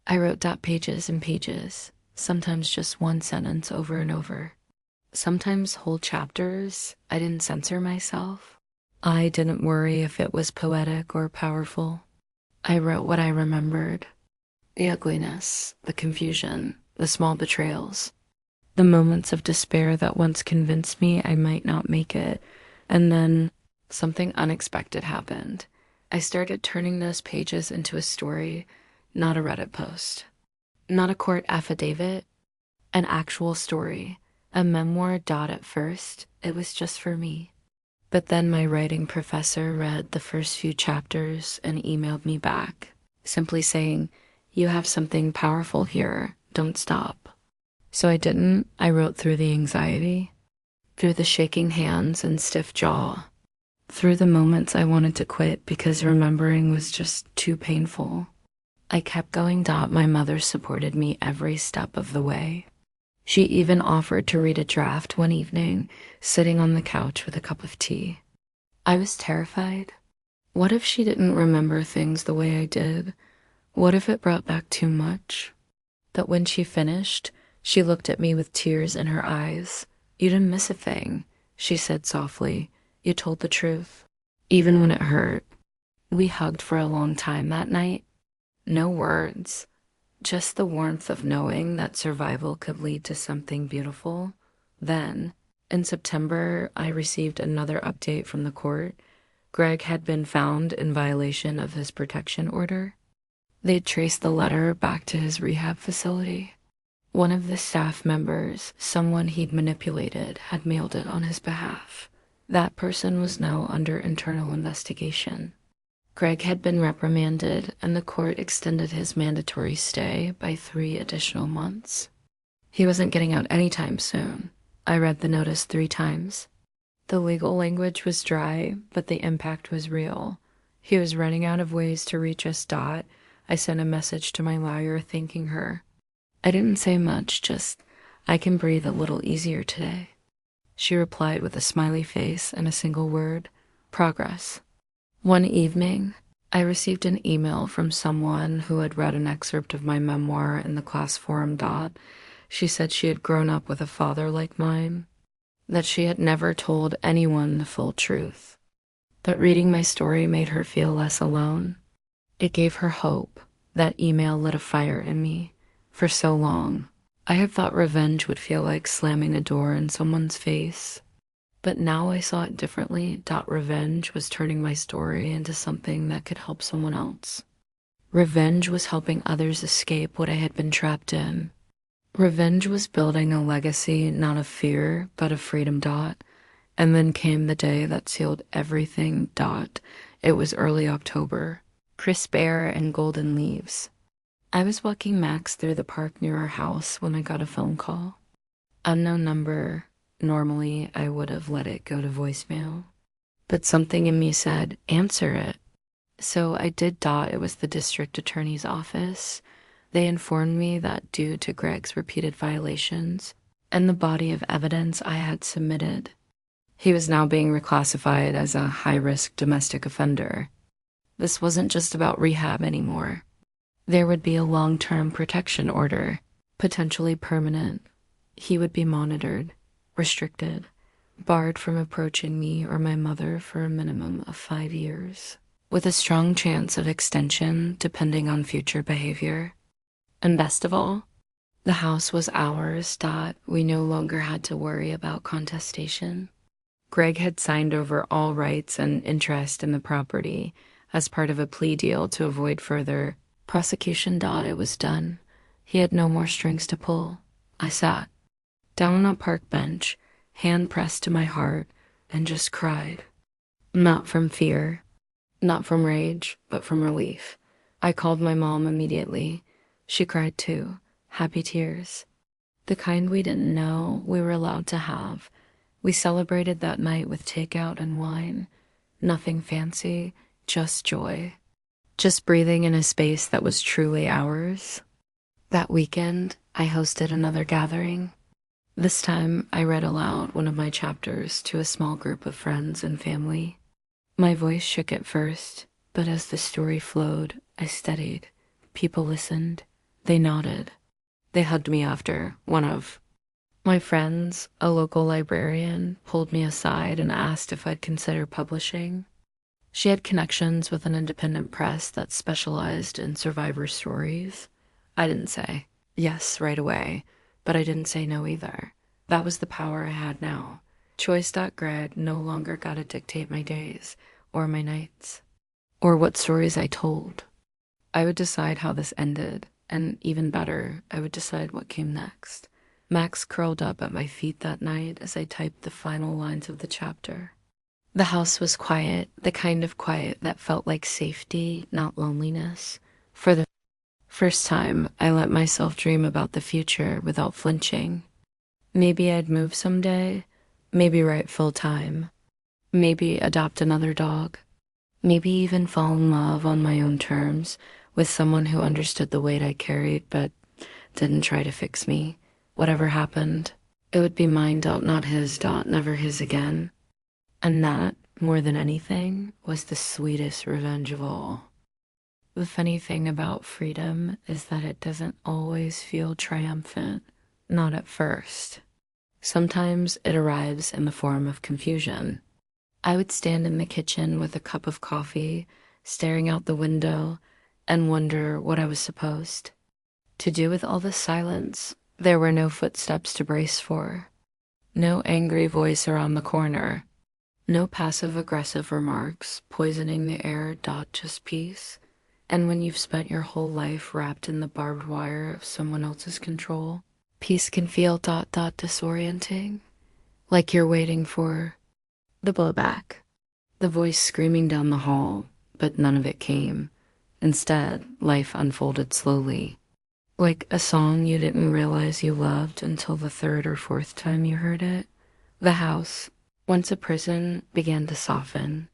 I wrote pages and pages, sometimes just one sentence over and over. Sometimes whole chapters. I didn't censor myself. I didn't worry if it was poetic or powerful. I wrote what I remembered. The ugliness, the confusion, the small betrayals, the moments of despair that once convinced me I might not make it. And then something unexpected happened. I started turning those pages into a story, not a Reddit post, not a court affidavit, an actual story, a memoir. At first, it was just for me. But then my writing professor read the first few chapters and emailed me back, simply saying, "You have something powerful here. Don't stop." So I didn't. I wrote through the anxiety, through the shaking hands and stiff jaw, through the moments I wanted to quit because remembering was just too painful. I kept going. My mother supported me every step of the way. She even offered to read a draft one evening, sitting on the couch with a cup of tea. I was terrified. What if she didn't remember things the way I did? What if it brought back too much? But when she finished, she looked at me with tears in her eyes. "You didn't miss a thing," she said softly. "You told the truth, even when it hurt." We hugged for a long time that night. No words, just the warmth of knowing that survival could lead to something beautiful. Then, in September, I received another update from the court. Greg had been found in violation of his protection order. They'd traced the letter back to his rehab facility. One of the staff members, someone he'd manipulated, had mailed it on his behalf. That person was now under internal investigation. Greg had been reprimanded, and the court extended his mandatory stay by 3 additional months. He wasn't getting out anytime soon. I read the notice 3 times. The legal language was dry, but the impact was real. He was running out of ways to reach us. I sent a message to my lawyer thanking her. I didn't say much, just, "I can breathe a little easier today." She replied with a smiley face and a single word, "Progress." One evening, I received an email from someone who had read an excerpt of my memoir in the class forum. She said she had grown up with a father like mine, that she had never told anyone the full truth. But reading my story made her feel less alone. It gave her hope. That email lit a fire in me. For so long, I had thought revenge would feel like slamming a door in someone's face. But now I saw it differently. Revenge was turning my story into something that could help someone else. Revenge was helping others escape what I had been trapped in. Revenge was building a legacy, not of fear, but of freedom. And then came the day that sealed everything. It was early October, crisp air and golden leaves. I was walking Max through the park near our house when I got a phone call. Unknown number. Normally, I would have let it go to voicemail. But something in me said, "Answer it." So I did. It was the district attorney's office. They informed me that due to Greg's repeated violations and the body of evidence I had submitted, He was now being reclassified as a high-risk domestic offender. This wasn't just about rehab anymore. There would be a long-term protection order, potentially permanent. He would be monitored, restricted, barred from approaching me or my mother for a minimum of 5 years, with a strong chance of extension depending on future behavior. And best of all, the house was ours. We no longer had to worry about contestation. Greg had signed over all rights and interest in the property as part of a plea deal to avoid further prosecution. It was done. He had no more strings to pull. I sat down on a park bench, hand pressed to my heart, and just cried. Not from fear, not from rage, but from relief. I called my mom immediately. She cried too, happy tears. The kind we didn't know we were allowed to have. We celebrated that night with takeout and wine. Nothing fancy, just joy. Just breathing in a space that was truly ours. That weekend, I hosted another gathering. This time, I read aloud one of my chapters to a small group of friends and family. My voice shook at first, but as the story flowed, I steadied. People listened. They nodded. They hugged me after. One of my friends, a local librarian, pulled me aside and asked if I'd consider publishing. She had connections with an independent press that specialized in survivor stories. I didn't say yes right away, but I didn't say no either. That was the power I had now. Choice.Greg no longer got to dictate my days or my nights, or what stories I told. I would decide how this ended, and even better, I would decide what came next. Max curled up at my feet that night as I typed the final lines of the chapter. The house was quiet, the kind of quiet that felt like safety, not loneliness. For the first time, I let myself dream about the future without flinching. Maybe I'd move someday, maybe write full-time, maybe adopt another dog, maybe even fall in love on my own terms with someone who understood the weight I carried but didn't try to fix me. Whatever happened, it would be mine. Not his. Never his again. And that, more than anything, was the sweetest revenge of all. The funny thing about freedom is that it doesn't always feel triumphant, not at first. Sometimes it arrives in the form of confusion. I would stand in the kitchen with a cup of coffee, staring out the window, and wonder what I was supposed to do with all the silence. There were no footsteps to brace for, no angry voice around the corner, no passive-aggressive remarks poisoning the air. Just peace. And when you've spent your whole life wrapped in the barbed wire of someone else's control, peace can feel disorienting, like you're waiting for the blowback, the voice screaming down the hall, but none of it came. Instead, life unfolded slowly. Like a song you didn't realize you loved until the third or fourth time you heard it. The house, once a prison, began to soften.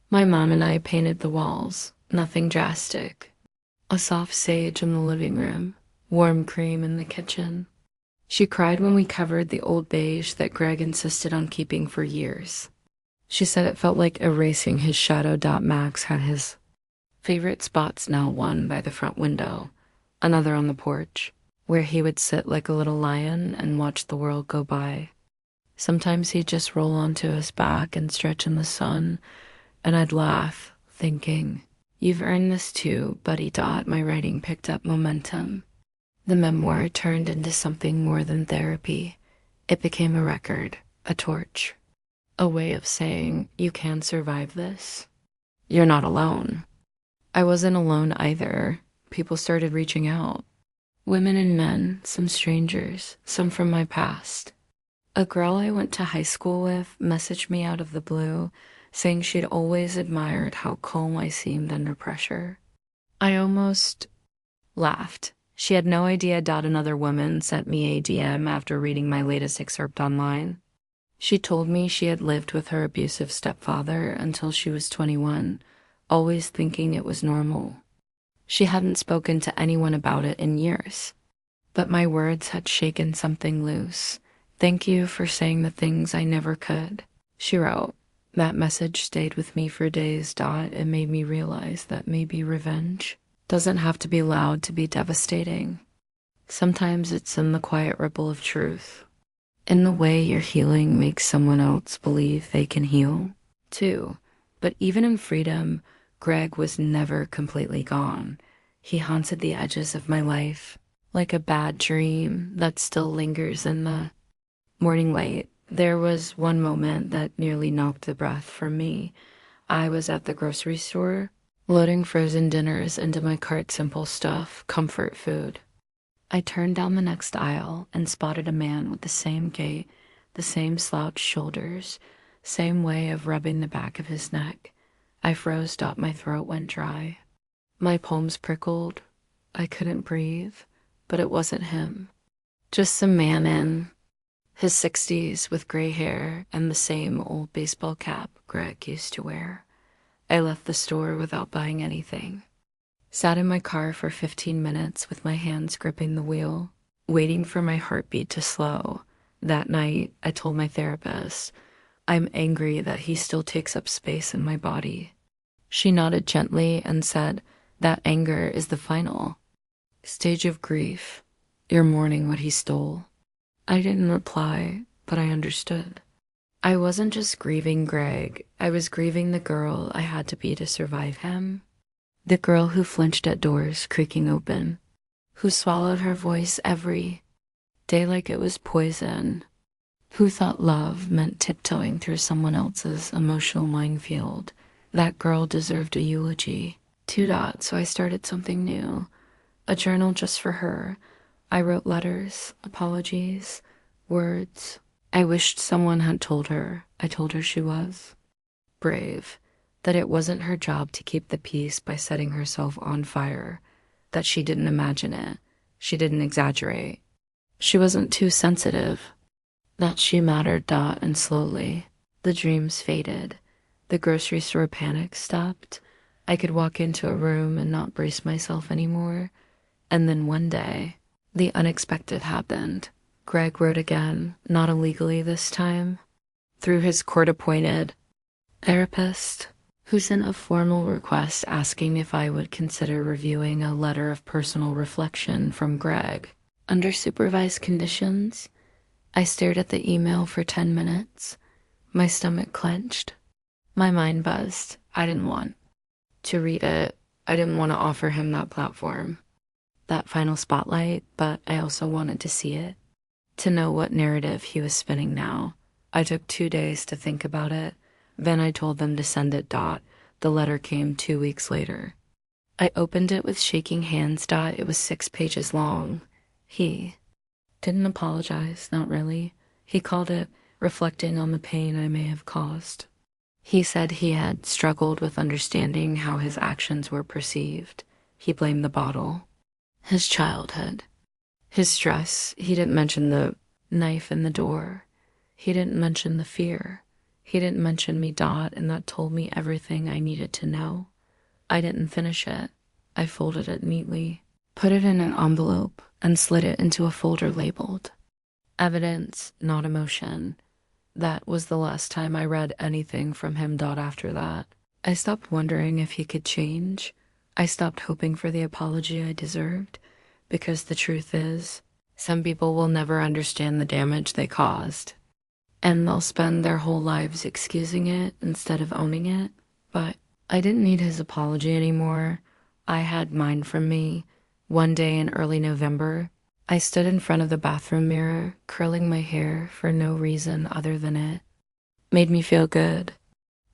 My mom and I painted the walls, nothing drastic. A soft sage in the living room, warm cream in the kitchen. She cried when we covered the old beige that Greg insisted on keeping for years. She said it felt like erasing his shadow. Max had his favorite spots now, one by the front window, another on the porch, where he would sit like a little lion and watch the world go by. Sometimes he'd just roll onto his back and stretch in the sun, and I'd laugh, thinking, "You've earned this too, buddy." My writing picked up momentum. The memoir turned into something more than therapy. It became a record, a torch, a way of saying, you can survive this. You're not alone. I wasn't alone either. People started reaching out. Women and men, some strangers, some from my past. A girl I went to high school with messaged me out of the blue, saying she'd always admired how calm I seemed under pressure. I almost laughed. She had no idea. Another woman sent me a DM after reading my latest excerpt online. She told me she had lived with her abusive stepfather until she was 21, always thinking it was normal. She hadn't spoken to anyone about it in years, but my words had shaken something loose. "Thank you for saying the things I never could," She wrote, "That message stayed with me for days. It made me realize that maybe revenge doesn't have to be loud to be devastating. Sometimes it's in the quiet ripple of truth, in the way your healing makes someone else believe they can heal, too." But even in freedom, Greg was never completely gone. He haunted the edges of my life, like a bad dream that still lingers in the morning light. There was one moment that nearly knocked the breath from me. I was at the grocery store, loading frozen dinners into my cart, simple stuff, comfort food. I turned down the next aisle and spotted a man with the same gait, the same slouched shoulders, same way of rubbing the back of his neck. I froze. My throat went dry. My palms prickled. I couldn't breathe, but it wasn't him. Just some man in his 60s with gray hair and the same old baseball cap Greg used to wear. I left the store without buying anything. Sat in my car for 15 minutes with my hands gripping the wheel, waiting for my heartbeat to slow. That night, I told my therapist, "I'm angry that he still takes up space in my body." She nodded gently and said, "That anger is the final stage of grief. You're mourning what he stole." I didn't reply, but I understood. I wasn't just grieving Greg, I was grieving the girl I had to be to survive him. The girl who flinched at doors creaking open, who swallowed her voice every day like it was poison, who thought love meant tiptoeing through someone else's emotional minefield. That girl deserved a eulogy. So I started something new, a journal just for her. I wrote letters, apologies, words. I wished someone had told her. I told her she was brave, that it wasn't her job to keep the peace by setting herself on fire, that she didn't imagine it, she didn't exaggerate, she wasn't too sensitive, that she mattered. And slowly, the dreams faded. The grocery store panic stopped. I could walk into a room and not brace myself anymore. And then one day, the unexpected happened. Greg wrote again, not illegally this time, through his court-appointed therapist, who sent a formal request asking if I would consider reviewing a letter of personal reflection from Greg. Under supervised conditions, I stared at the email for 10 minutes. My stomach clenched. My mind buzzed. I didn't want to read it. I didn't want to offer him that platform, that final spotlight, but I also wanted to see it, to know what narrative he was spinning now. I took 2 days to think about it. Then I told them to send it. The letter came 2 weeks later. I opened it with shaking hands. It was 6 pages long. He didn't apologize, not really. He called it reflecting on the pain I may have caused. He said he had struggled with understanding how his actions were perceived. He blamed the bottle, his childhood, his stress. He didn't mention the knife in the door. He didn't mention the fear. He didn't mention me. And that told me everything I needed to know. I didn't finish it. I folded it neatly, put it in an envelope, and slid it into a folder labeled evidence, not emotion. That was the last time I read anything from him. After that, I stopped wondering if he could change. I stopped hoping for the apology I deserved, because the truth is, some people will never understand the damage they caused, and they'll spend their whole lives excusing it instead of owning it. But I didn't need his apology anymore. I had mine from me. One day in early November, I stood in front of the bathroom mirror, curling my hair for no reason other than it made me feel good.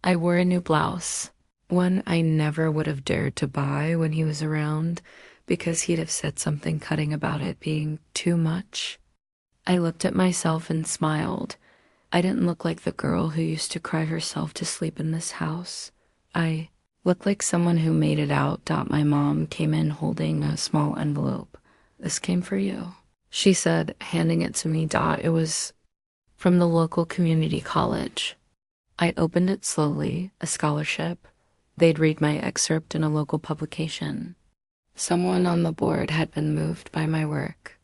I wore a new blouse, one I never would have dared to buy when he was around, because he'd have said something cutting about it being too much. I looked at myself and smiled. I didn't look like the girl who used to cry herself to sleep in this house. I looked like someone who made it out. My mom came in holding a small envelope. "This came for you," she said, handing it to me. It was from the local community college. I opened it slowly, a scholarship. They'd read my excerpt in a local publication. Someone on the board had been moved by my work.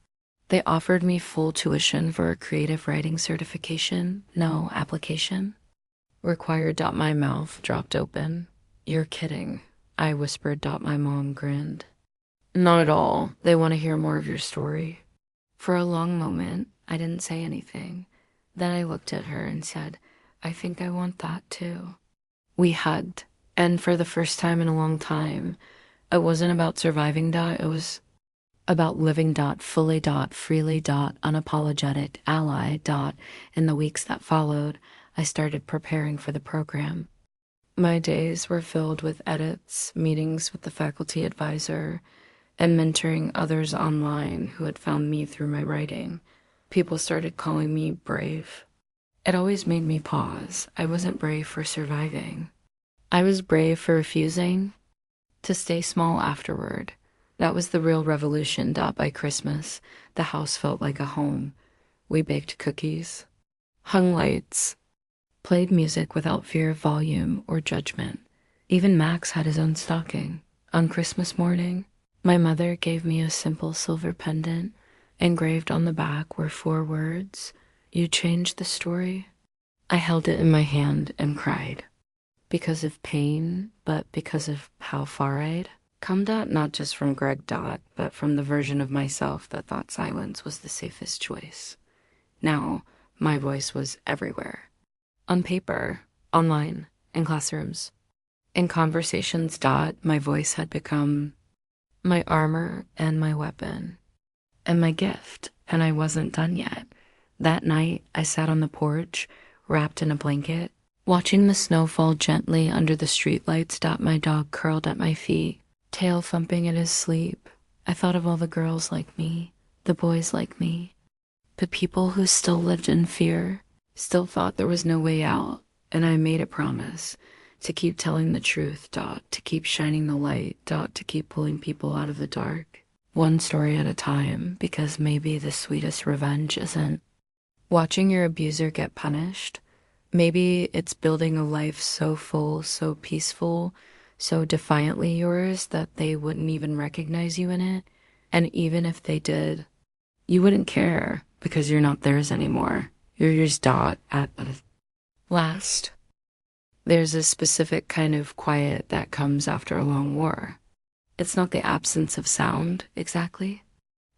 They offered me full tuition for a creative writing certification, no application. Required. My mouth dropped open. You're kidding, I whispered. My mom grinned. Not at all. They want to hear more of your story. For a long moment, I didn't say anything. Then I looked at her and said, I think I want that too. We hugged, and for the first time in a long time, it wasn't about surviving. It was about living. Fully. Freely. Unapologetic. Ally. In the weeks that followed, I started preparing for the program. My days were filled with edits, meetings with the faculty advisor, and mentoring others online who had found me through my writing. People started calling me brave. It always made me pause. I wasn't brave for surviving. I was brave for refusing to stay small afterward. That was the real revolution. By Christmas, the house felt like a home. We baked cookies, hung lights, played music without fear of volume or judgment. Even Max had his own stocking. On Christmas morning, my mother gave me a simple silver pendant. Engraved on the back were 4 words, "You changed the story." I held it in my hand and cried. Because of pain, but because of how far I'd come. Not just from Greg. But from the version of myself that thought silence was the safest choice. Now, my voice was everywhere. On paper, online, in classrooms, in conversations. My voice had become my armor and my weapon and my gift, and I wasn't done yet. That night, I sat on the porch, wrapped in a blanket, watching the snow fall gently under the streetlights. My dog curled at my feet, tail thumping in his sleep. I thought of all the girls like me, the boys like me, the people who still lived in fear, still thought there was no way out, and I made a promise to keep telling the truth. To keep shining the light. To keep pulling people out of the dark. One story at a time, because maybe the sweetest revenge isn't watching your abuser get punished. Maybe it's building a life so full, so peaceful, so defiantly yours that they wouldn't even recognize you in it. And even if they did, you wouldn't care because you're not theirs anymore. You're just at last. There's a specific kind of quiet that comes after a long war. It's not the absence of sound, exactly.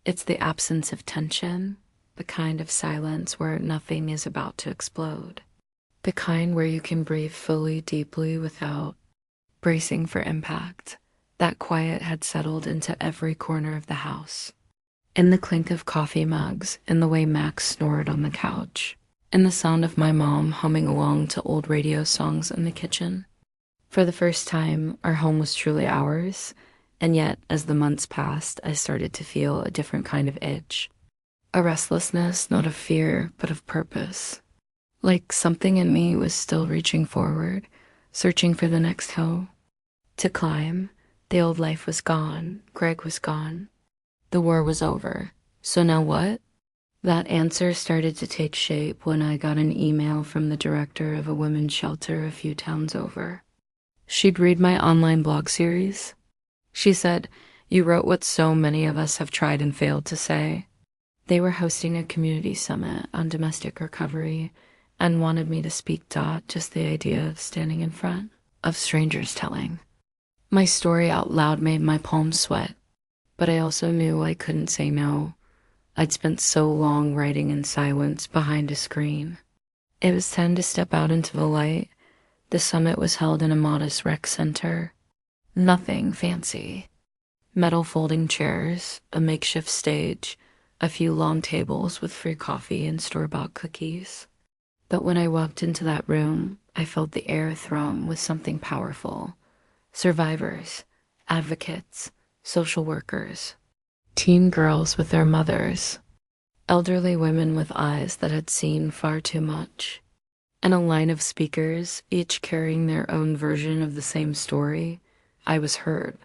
It's the absence of tension, the kind of silence where nothing is about to explode. The kind where you can breathe fully, deeply, without bracing for impact. That quiet had settled into every corner of the house. In the clink of coffee mugs, in the way Max snored on the couch, in the sound of my mom humming along to old radio songs in the kitchen. For the first time, our home was truly ours, and yet, as the months passed, I started to feel a different kind of itch. A restlessness, not of fear, but of purpose. Like something in me was still reaching forward, searching for the next hill to climb. The old life was gone. Greg was gone. The war was over. So now what? That answer started to take shape when I got an email from the director of a women's shelter a few towns over. She'd read my online blog series. She said, "You wrote what so many of us have tried and failed to say." They were hosting a community summit on domestic recovery and wanted me to speak. Just the idea of standing in front of strangers telling my story out loud made my palms sweat. But I also knew I couldn't say no. I'd spent so long writing in silence behind a screen. It was time to step out into the light. The summit was held in a modest rec center. Nothing fancy. Metal folding chairs, a makeshift stage, a few long tables with free coffee and store-bought cookies. But when I walked into that room, I felt the air thrum with something powerful. Survivors, advocates, social workers, teen girls with their mothers, elderly women with eyes that had seen far too much, and a line of speakers, each carrying their own version of the same story. I was heard.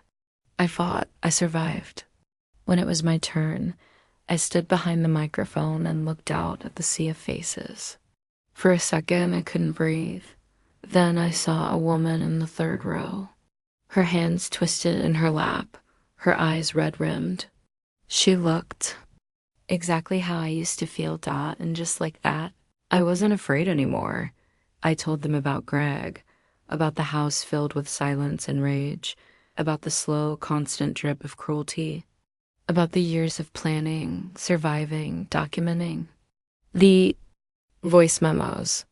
I fought. I survived. When it was my turn, I stood behind the microphone and looked out at the sea of faces. For a second, I couldn't breathe. Then I saw a woman in the third row, her hands twisted in her lap, her eyes red-rimmed. She looked exactly how I used to feel, and just like that, I wasn't afraid anymore. I told them about Greg, about the house filled with silence and rage, about the slow, constant drip of cruelty, about the years of planning, surviving, documenting. The voice memos,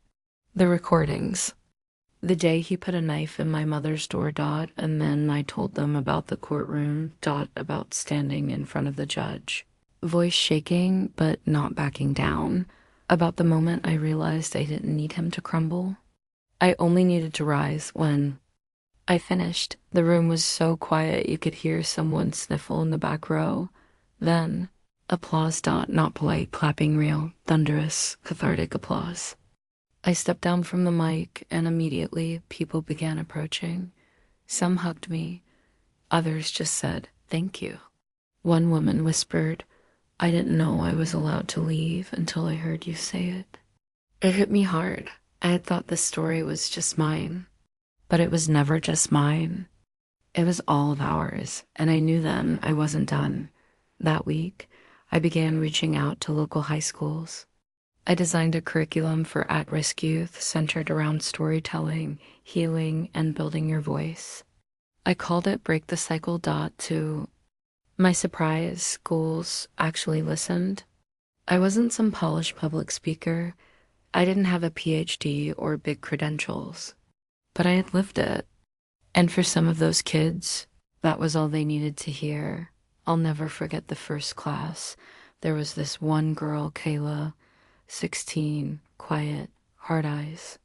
the recordings. The day he put a knife in my mother's door, and then I told them about the courtroom, about standing in front of the judge. Voice shaking, but not backing down. About the moment I realized I didn't need him to crumble. I only needed to rise when I finished. The room was so quiet you could hear someone sniffle in the back row. Then, applause. Not polite, clapping real, thunderous, cathartic applause. I stepped down from the mic, and immediately people began approaching. Some hugged me. Others just said, "Thank you." One woman whispered, "I didn't know I was allowed to leave until I heard you say it." It hit me hard. I had thought this story was just mine. But it was never just mine. It was all of ours, and I knew then I wasn't done. That week, I began reaching out to local high schools. I designed a curriculum for at-risk youth centered around storytelling, healing, and building your voice. I called it Break the Cycle. To my surprise, schools actually listened. I wasn't some polished public speaker. I didn't have a PhD or big credentials, but I had lived it. And for some of those kids, that was all they needed to hear. I'll never forget the first class. There was this one girl, Kayla, 16, quiet, hard eyes.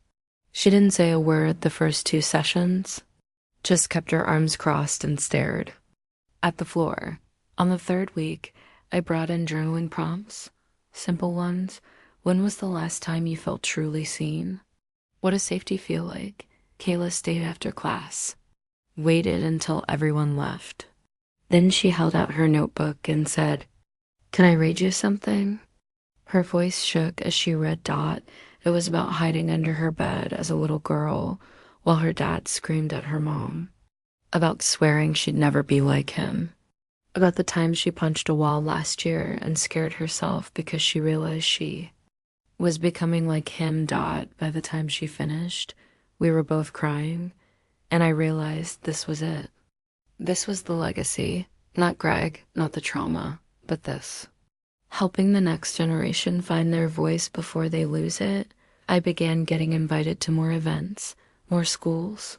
She didn't say a word the first 2 sessions, just kept her arms crossed and stared at the floor. On the 3rd week, I brought in journaling prompts, simple ones. When was the last time you felt truly seen? What does safety feel like? Kayla stayed after class, waited until everyone left. Then she held out her notebook and said, "Can I read you something?" Her voice shook as she read. It was about hiding under her bed as a little girl while her dad screamed at her mom. About swearing she'd never be like him. About the time she punched a wall last year and scared herself because she realized she was becoming like him. By the time she finished, we were both crying, and I realized this was it. This was the legacy. Not Greg, not the trauma, but this. Helping the next generation find their voice before they lose it, I began getting invited to more events, more schools.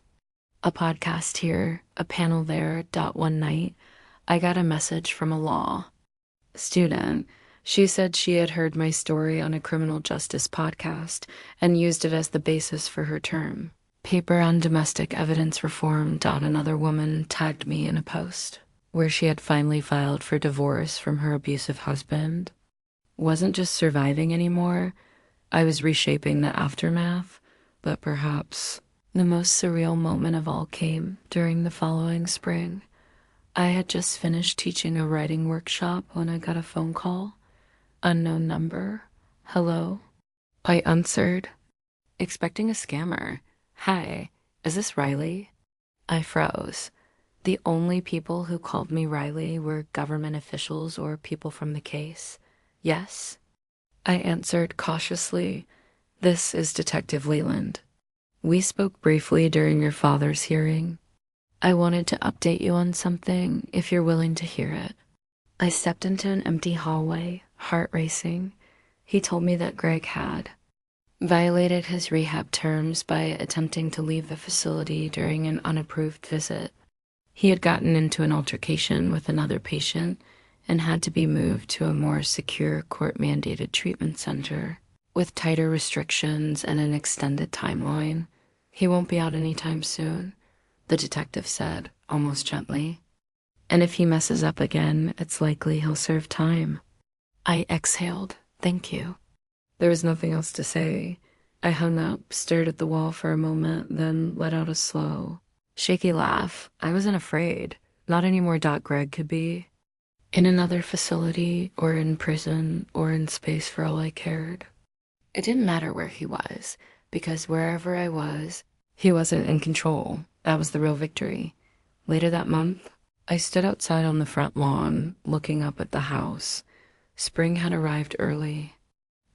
A podcast here, a panel there. One night, I got a message from a law student. She said she had heard my story on a criminal justice podcast and used it as the basis for her term paper on domestic evidence reform. Another woman tagged me in a post where she had finally filed for divorce from her abusive husband. Wasn't just surviving anymore, I was reshaping the aftermath. But perhaps the most surreal moment of all came during the following spring. I had just finished teaching a writing workshop when I got a phone call. Unknown number. Hello? I answered, expecting a scammer. "Hi, is this Riley?" I froze. The only people who called me Riley were government officials or people from the case. "Yes?" I answered cautiously. "This is Detective Leland. We spoke briefly during your father's hearing. I wanted to update you on something, if you're willing to hear it." I stepped into an empty hallway, heart racing. He told me that Greg had violated his rehab terms by attempting to leave the facility during an unapproved visit. He had gotten into an altercation with another patient and had to be moved to a more secure court-mandated treatment center with tighter restrictions and an extended timeline. "He won't be out anytime soon," the detective said, almost gently. "And if he messes up again, it's likely he'll serve time." I exhaled. "Thank you." There was nothing else to say. I hung up, stared at the wall for a moment, then let out a slow, shaky laugh. I wasn't afraid. Not anymore. Greg could be in another facility or in prison or in space for all I cared. It didn't matter where he was, because wherever I was, he wasn't in control. That was the real victory. Later that month, I stood outside on the front lawn, looking up at the house. Spring had arrived early.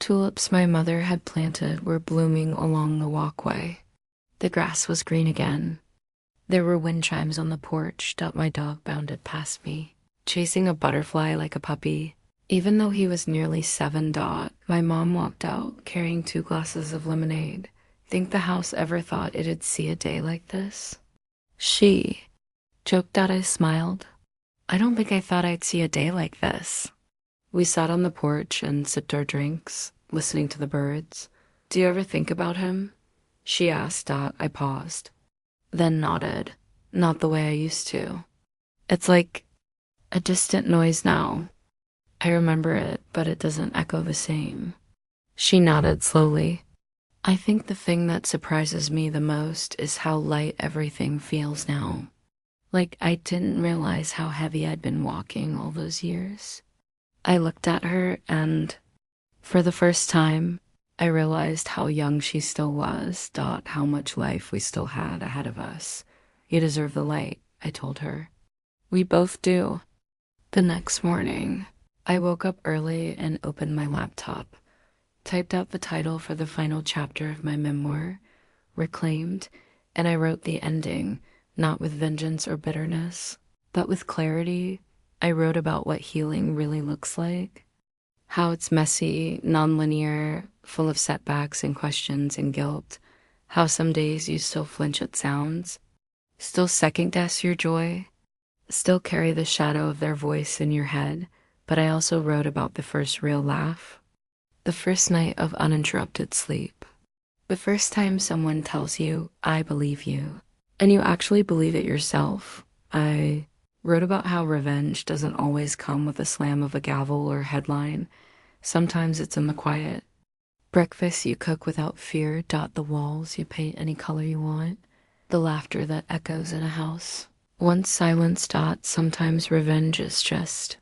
Tulips my mother had planted were blooming along the walkway. The grass was green again. There were wind chimes on the porch. My dog bounded past me, chasing a butterfly like a puppy. Even though he was nearly 7. My mom walked out carrying 2 glasses of lemonade. Think the house ever thought it'd see a day like this? She choked out. I smiled. I don't think I thought I'd see a day like this. We sat on the porch and sipped our drinks, listening to the birds. Do you ever think about him? She asked. I paused, then nodded. Not the way I used to. It's like a distant noise now. I remember it, but it doesn't echo the same. She nodded slowly. I think the thing that surprises me the most is how light everything feels now. Like I didn't realize how heavy I'd been walking all those years. I looked at her and, for the first time, I realized how young she still was. How much life we still had ahead of us. You deserve the light, I told her. We both do. The next morning, I woke up early and opened my laptop, typed out the title for the final chapter of my memoir, Reclaimed, and I wrote the ending, not with vengeance or bitterness, but with clarity. I wrote about what healing really looks like, how it's messy, nonlinear, full of setbacks and questions and guilt, how some days you still flinch at sounds, still second-guess your joy, still carry the shadow of their voice in your head. But I also wrote about the first real laugh, the first night of uninterrupted sleep, the first time someone tells you, I believe you, and you actually believe it yourself. I wrote about how revenge doesn't always come with a slam of a gavel or headline. Sometimes it's in the quiet. Breakfast you cook without fear. The walls you paint any color you want. The laughter that echoes in a house. Once silence. Sometimes revenge is just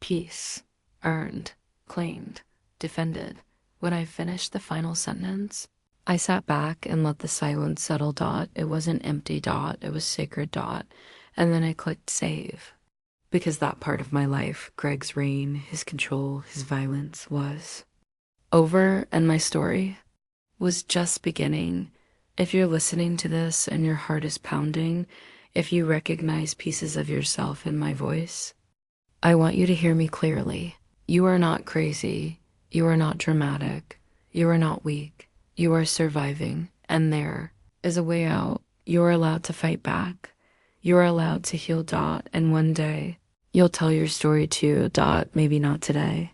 peace, earned, claimed, defended. When I finished the final sentence, I sat back and let the silence settle. It wasn't empty. It was sacred. And then I clicked save. Because that part of my life, Greg's reign, his control, his violence, was over, and my story was just beginning. If you're listening to this and your heart is pounding, if you recognize pieces of yourself in my voice, I want you to hear me clearly. You are not crazy. You are not dramatic. You are not weak. You are surviving, and there is a way out. You are allowed to fight back. You are allowed to heal. And one day, you'll tell your story too. Maybe not today.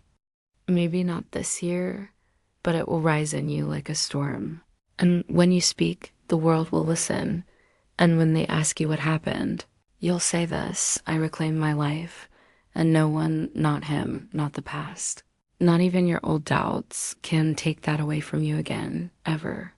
Maybe not this year, but it will rise in you like a storm. And when you speak, the world will listen. And when they ask you what happened, you'll say this: I reclaimed my life. And no one, not him, not the past, not even your old doubts, can take that away from you again, ever.